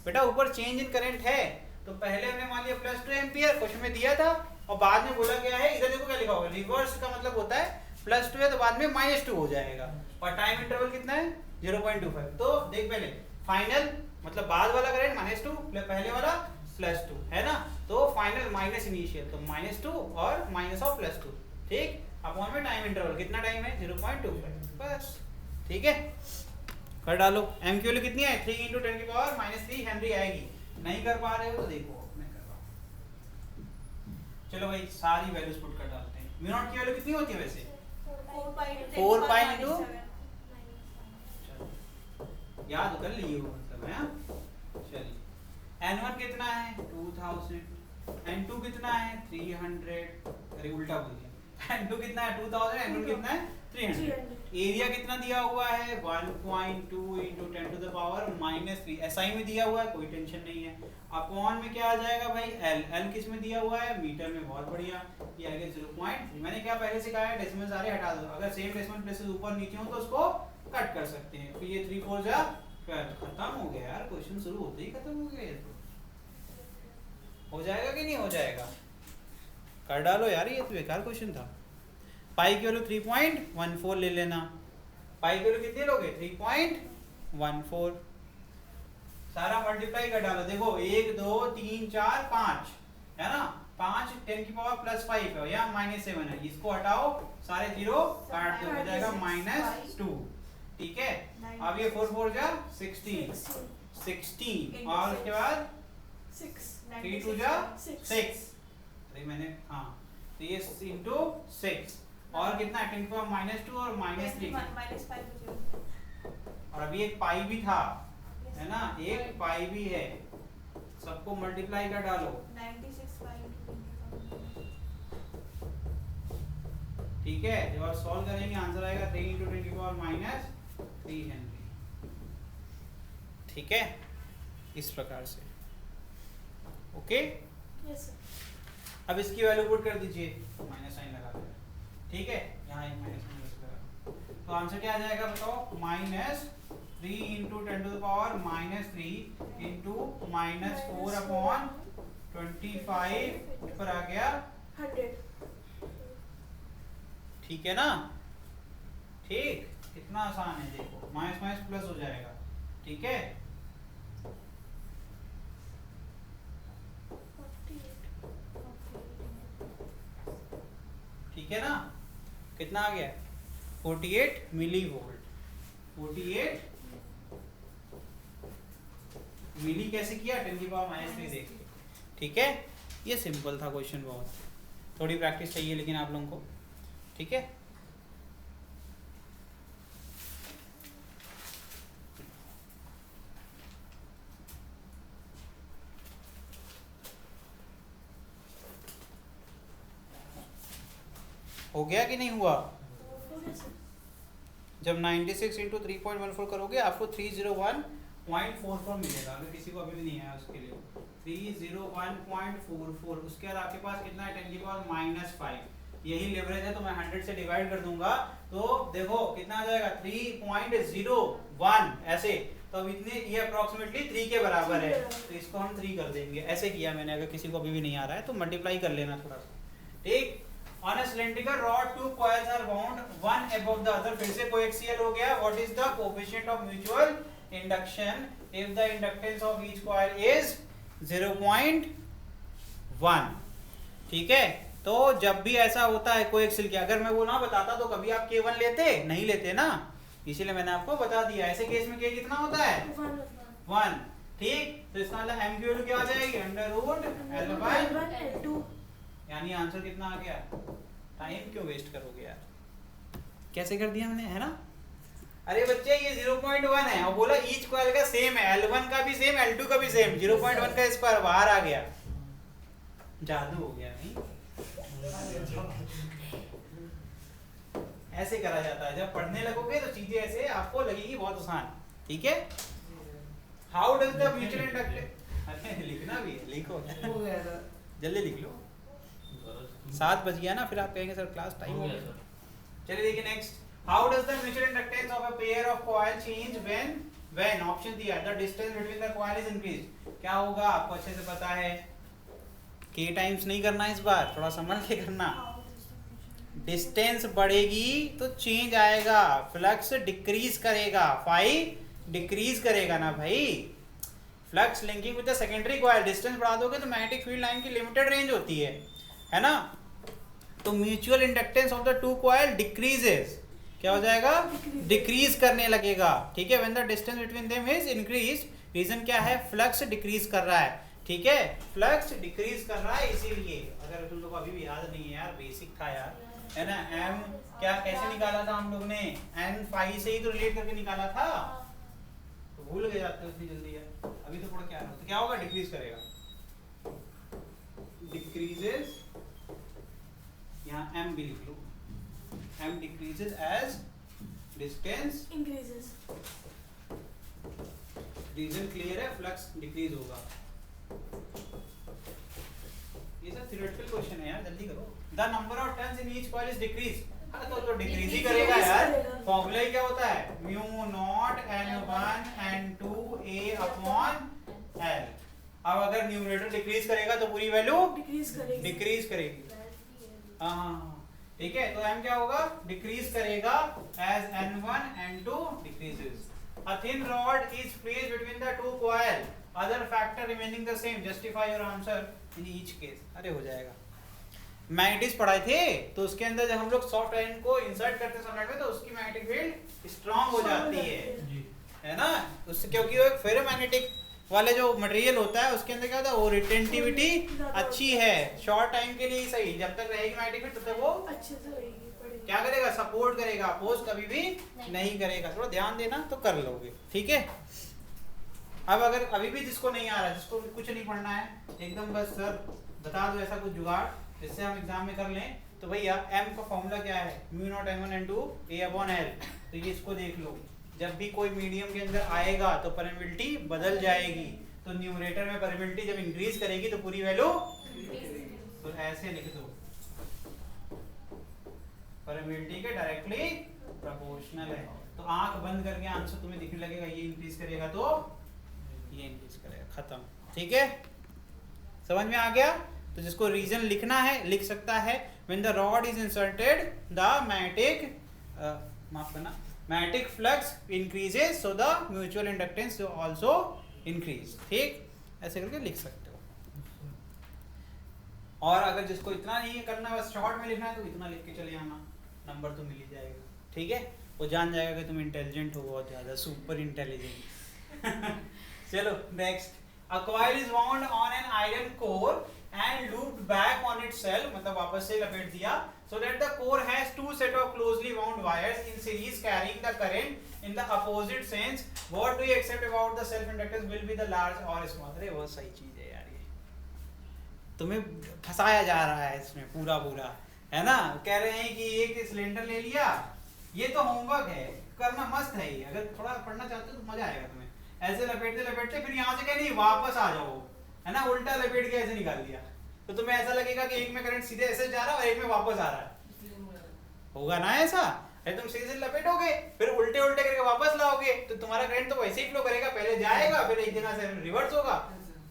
[SPEAKER 1] बेटा। ऊपर चेंज इन करंट है, तो पहले हमने मान लिया +2 एम्पियर क्वेश्चन में दिया था और बाद में बोला गया है, इधर देखो क्या लिखा होगा, रिवर्स का मतलब होता है +2 है तो बाद में -2 हो जाएगा और टाइम इंटरवल कितना है 0.25। तो देख पहले फाइनल मतलब बाद वाला करंट -2 पहले वाला +2 है ना, तो फाइनल माइनस इनिशियल, तो -2 और माइनस ऑफ +2, ठीक, अपॉन में टाइम इंटरवल कितना टाइम है 0.25, बस। ठीक है, कर डालो। m की वैल्यू कितनी है 3 × 10⁻³ हेनरी आएगी। नहीं कर पा रहे हो तो देखो मैं कर रहा हूं। चलो भाई सारी वैल्यूज पुट कर डालते हैं। म्यू नॉट की वैल्यू कितनी होती है वैसे 4 पाई इनटू, याद कर लिए हो मतलब है। चलिए n1 कितना है 2000, n2 कितना है 300, अरे उल्टा बोल दिया, n2 कितना है 2000, n1 कितना है 300। एरिया कितना दिया हुआ है 1.2 × 10⁻³ एसआई में दिया हुआ है, कोई टेंशन नहीं है। अपॉन में क्या आ जाएगा भाई l किस में दिया हुआ है मीटर में, बहुत बढ़िया, ये आ गया 0.3। मैंने क्या पहले सिखाया है, डेसिमल सारे हटा दो, अगर सेम डेसिमल प्लेसेस ऊपर नीचे हो तो उसको कट कर सकते हैं। तो ये 3 4 जा 12, खत्म हो गया यार, क्वेश्चन शुरू होते ही खत्म हो गया। ये तो हो जाएगा कि नहीं हो जाएगा, कर डालो यार, ये तो बेकार क्वेश्चन था। पाई की वैल्यू 3.14 ले लेना, पाई की वैल्यू कितनी लोगे 3.14, सारा मल्टीप्लाई कर डालो। देखो 1 2 3 4 5 है ना, 5 10⁻+5 है, यहाँ -7 है, इसको हटाओ, सारे जीरो काट दो, हो जाएगा -2। ठीक है, अब ये 4 4 जा 16 और उसके बाद 3 2 जा 6, अरे मैंने हाँ, तो ये इंटू 6 और कितना है 10⁻² और -3 और अभी एक पाई भी था है ना, एक पाई भी है, सबको मल्टीप्लाई कर डालो।
[SPEAKER 2] 96 पाई।
[SPEAKER 1] ठीक है, जब आप सॉल्व करेंगे आंसर आएगा 3 × 10⁻³ हेनरी। ठीक है, इस प्रकार से। Okay,
[SPEAKER 2] yes sir.
[SPEAKER 1] अब इसकी वैल्यू पुट कर दीजिए, माइनस साइन लगा देना। ठीक है, यहाँ एक माइनस साइन लगा, तो आंसर क्या आ जाएगा बताओ, -3 × 10⁻³ × -4/25 पर आ गया
[SPEAKER 2] 100।
[SPEAKER 1] ठीक है ना, ठीक, कितना आसान है, देखो माइनस माइनस प्लस हो जाएगा। ठीक है, ठीक है ना, कितना आ गया 48 मिलीवोल्ट। 48 मिली कैसे किया 10⁻³ देख के। ठीक है, ये सिंपल था क्वेश्चन, बहुत थोड़ी प्रैक्टिस चाहिए लेकिन आप लोगों को। ठीक है, हो गया कि नहीं हुआ। जब 96 × 3.14 करोगे आपको 301.44 मिलेगा, अगर किसी को अभी भी नहीं आया उसके लिए 301.44। उसके बाद आपके पास कितना है 10⁻⁻5, यही लेवरेज है, तो मैं 100 से डिवाइड कर दूंगा तो देखो कितना आ जाएगा 3.01 ऐसे, तो अब इतने ये अप्रोक्सीमेटली 3 के बराबर है, तो इसको हम 3 कर देंगे। ऐसे किया मैंने, अगर किसी को अभी भी नहीं आ रहा है तो मल्टीप्लाई कर लेना थोड़ा सा। ठीक, On a cylindrical rod, 2 coils are wound one above the other, फिर से कोएक्सियल हो गया। What is the coefficient of mutual induction if the inductance of each coil is 0.1? ठीक है, तो जब भी ऐसा होता है कोएक्सियल के, अगर मैं वो ना बताता तो कभी आप K1 लेते नहीं लेते ना, इसीलिए मैंने आपको बता दिया। ऐसे केस में K कितना होता है 1, ठीक, तो इसका मतलब m की वैल्यू क्या आ जाएगी √L1
[SPEAKER 2] L2।
[SPEAKER 1] यानी आंसर कितना आ गया। टाइम क्यों वेस्ट करोगे यार, कैसे कर दिया मैंने, है ना। अरे बच्चे ये 0.1 है और बोला ईच कॉइल का सेम है, L1 का भी सेम L2 का भी सेम, 0.1 का स्क्वायर बाहर आ गया, जादू हो गया नहीं। ऐसे करा जाता है, जब पढ़ने लगोगे तो चीजें ऐसे आपको लगेगी बहुत आसान। ठीक है, how does the mutual inductance, अरे लिखना भी है, लिखो जल्दी लिख लो, 7 बज गया ना, फिर आप कहेंगे सर क्लास टाइम हो गया। चलिए देखिए next, how does the mutual inductance of a pair of coil change when option दिया the distance between the coil is increased. क्या होगा आपको अच्छे से पता है, k टाइम्स नहीं करना इस बार, थोड़ा संभल के करना। डिस्टेंस बढ़ेगी तो चेंज आएगा, फ्लक्स डिक्रीज करेगा, फाई डिक्रीज करेगा ना भाई। Flux linking with the secondary coil, distance बढ़ा दोगे तो मैग्नेटिक फील्ड लाइन की लिमिटेड रेंज होती है ना। तो mutual inductance of the two coil decreases, क्या हो जाएगा, डिक्रीज करने लगेगा। ठीक है, when the distance between them is increase, reason क्या है, फ्लक्स डिक्रीज कर रहा है। ठीक है, फ्लक्स डिक्रीज कर रहा है, इसीलिए अगर तुम लोग अभी भी याद नहीं है यार, बेसिक था यार, है ना। m क्या कैसे निकाला था हम लोग ने, n फाई से ही तो रिलेट करके निकाला था, तो भूल गए जाते हो इतनी जल्दी यार, अभी तो पढ़ के आ रहा हूं। तो क्या होगा, डिक्रीज करेगा, डिक्रीजेस, यहाँ m भी लिख लो, m decreases as distance
[SPEAKER 2] increases।
[SPEAKER 1] Reason clear है, फ्लक्स डिक्रीज होगा। ये सब थ्योरेटिकल क्वेश्चन है यार, जल्दी करो। The number of turns in each coil is decrease, तो डिक्रीज ही करेगा यार, फॉर्मूला ही क्या होता है, mu not n1 n2 a upon l। अब अगर न्यूमरेटर डिक्रीज करेगा तो पूरी वैल्यू डिक्रीज करेगी। हाँ ठीक है, तो m क्या होगा, डिक्रीज करेगा as n1 n2 decreases। A thin rod is placed between the two coil, other factor remaining the same, justify your answer in each case। अरे हो जाएगा। मैग्नेटिक्स पढ़ाए थे तो उसके अंदर जब हम लोग सॉफ्ट आयन को इंसर्ट करते हैं सॉलिड में तो उसकी मैग्नेटिक फील्ड स्ट्रांग हो जाती है ना, उससे, क्योंकि वो एक फेरोमैग्नेटिक वाले जो मटेरियल होता है उसके अंदर क्या होता है, वो रिटेंटिविटी अच्छी है, शॉर्ट टाइम के लिए ही सही, जब तक रहेगी मैग्नेटिक फील्ड तब तक वो
[SPEAKER 2] अच्छे से रहेगी,
[SPEAKER 1] क्या करेगा, सपोर्ट करेगा, अपोज कभी भी नहीं करेगा। थोड़ा ध्यान देना तो कर लोगे। ठीक है, अब अगर अभी भी जिसको नहीं आ रहा, जिसको कुछ नहीं पढ़ना है, एकदम बस सर बता दो ऐसा कुछ जुगाड़ जिससे हम एग्जाम में कर लें, तो भैया m का फॉर्मूला क्या है, mu not n1 n2 a upon l। तो ये इसको देख लो, जब भी कोई मीडियम के अंदर आएगा तो परमिबिलिटी बदल जाएगी, तो न्यूमरेटर में परमिबिलिटी जब इंक्रीज करेगी तो पूरी वैल्यू, तो ऐसे लिख दो, परमिबिलिटी के डायरेक्टली प्रोपोर्शनल है। तो आंख बंद करके आंसर तुम्हें दिखने लगेगा, ये इंक्रीज करेगा तो ये इंक्रीज करेगा, खत्म। ठीक है, समझ में आ गया। तो जिसको रीजन लिखना है लिख सकता है, when the rod is inserted the magnetic, माफ करना, magnetic flux increases so the mutual inductance also increase. ठीक, ऐसे करके लिख सकते हो। और अगर जिसको इतना नहीं करना, बस शॉर्ट में लिखना है, तो इतना लिख के चले आना, नंबर तो मिल ही जाएगा। ठीक है, वो जान जाएगा कि तुम इंटेलिजेंट हो, बहुत ज्यादा सुपर इंटेलिजेंट। चलो next, a coil is wound on an iron core and looped back on itself, मतलब वापस से लपेट दिया, so that the core has two set of closely wound wires in series carrying the current in the opposite sense. What do you accept about the self inductance will be the large or small? अरे बहुत सही चीज है यार, ये तुम्हें फंसाया जा रहा है इसमें पूरा पूरा, है ना। कह रहे हैं कि एक सिलेंडर ले लिया, ये तो होमवर्क है, करना मस्त है ये, अगर थोड़ा पढ़ना चाहते हो तो मजा आएगा तुम्हें। ऐसे लपेटते लपेटते फिर यहाँ से कह नहीं वापस आ जाओ, है ना, उल्टा लपेट के ऐसे निकाल दिया, तो तुम्हें ऐसा लगेगा कि एक में करंट सीधे ऐसे जा रहा है और एक में वापस आ रहा है, होगा ना ऐसा। अरे तुम सीधे लपेटोगे फिर उल्टे उल्टे करके वापस लाओगे तो तुम्हारा करंट तो वैसे ही फ्लो करेगा, पहले जाएगा फिर एक जगह से रिवर्स होगा,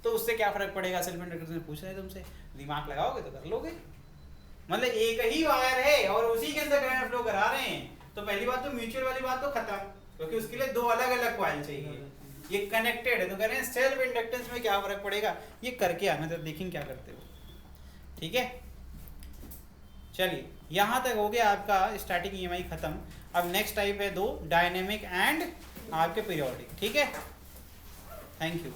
[SPEAKER 1] तो उससे क्या फर्क पड़ेगा। सेल्फ इंडक्टेंस में पूछ रहे हैं तुमसे, दिमाग लगाओगे तो कर लोगे। मतलब एक ही वायर है और उसी के अंदर करंट फ्लो करा रहे हैं, तो पहली बात तो म्यूचुअल वाली बात तो खत्म, क्योंकि उसके लिए दो अलग अलग कॉइल चाहिए, ये कनेक्टेड है। तो कह रहे हैं सेल्फ इंडक्टेंस में क्या फर्क पड़ेगा, ये करके आना, तो देखेंगे क्या करते हो। ठीक है, चलिए यहां तक हो गया आपका स्टैटिक ईएमआई खत्म। अब नेक्स्ट टाइप है दो, डायनेमिक एंड आपके पीरियोडिक। ठीक है, थैंक यू।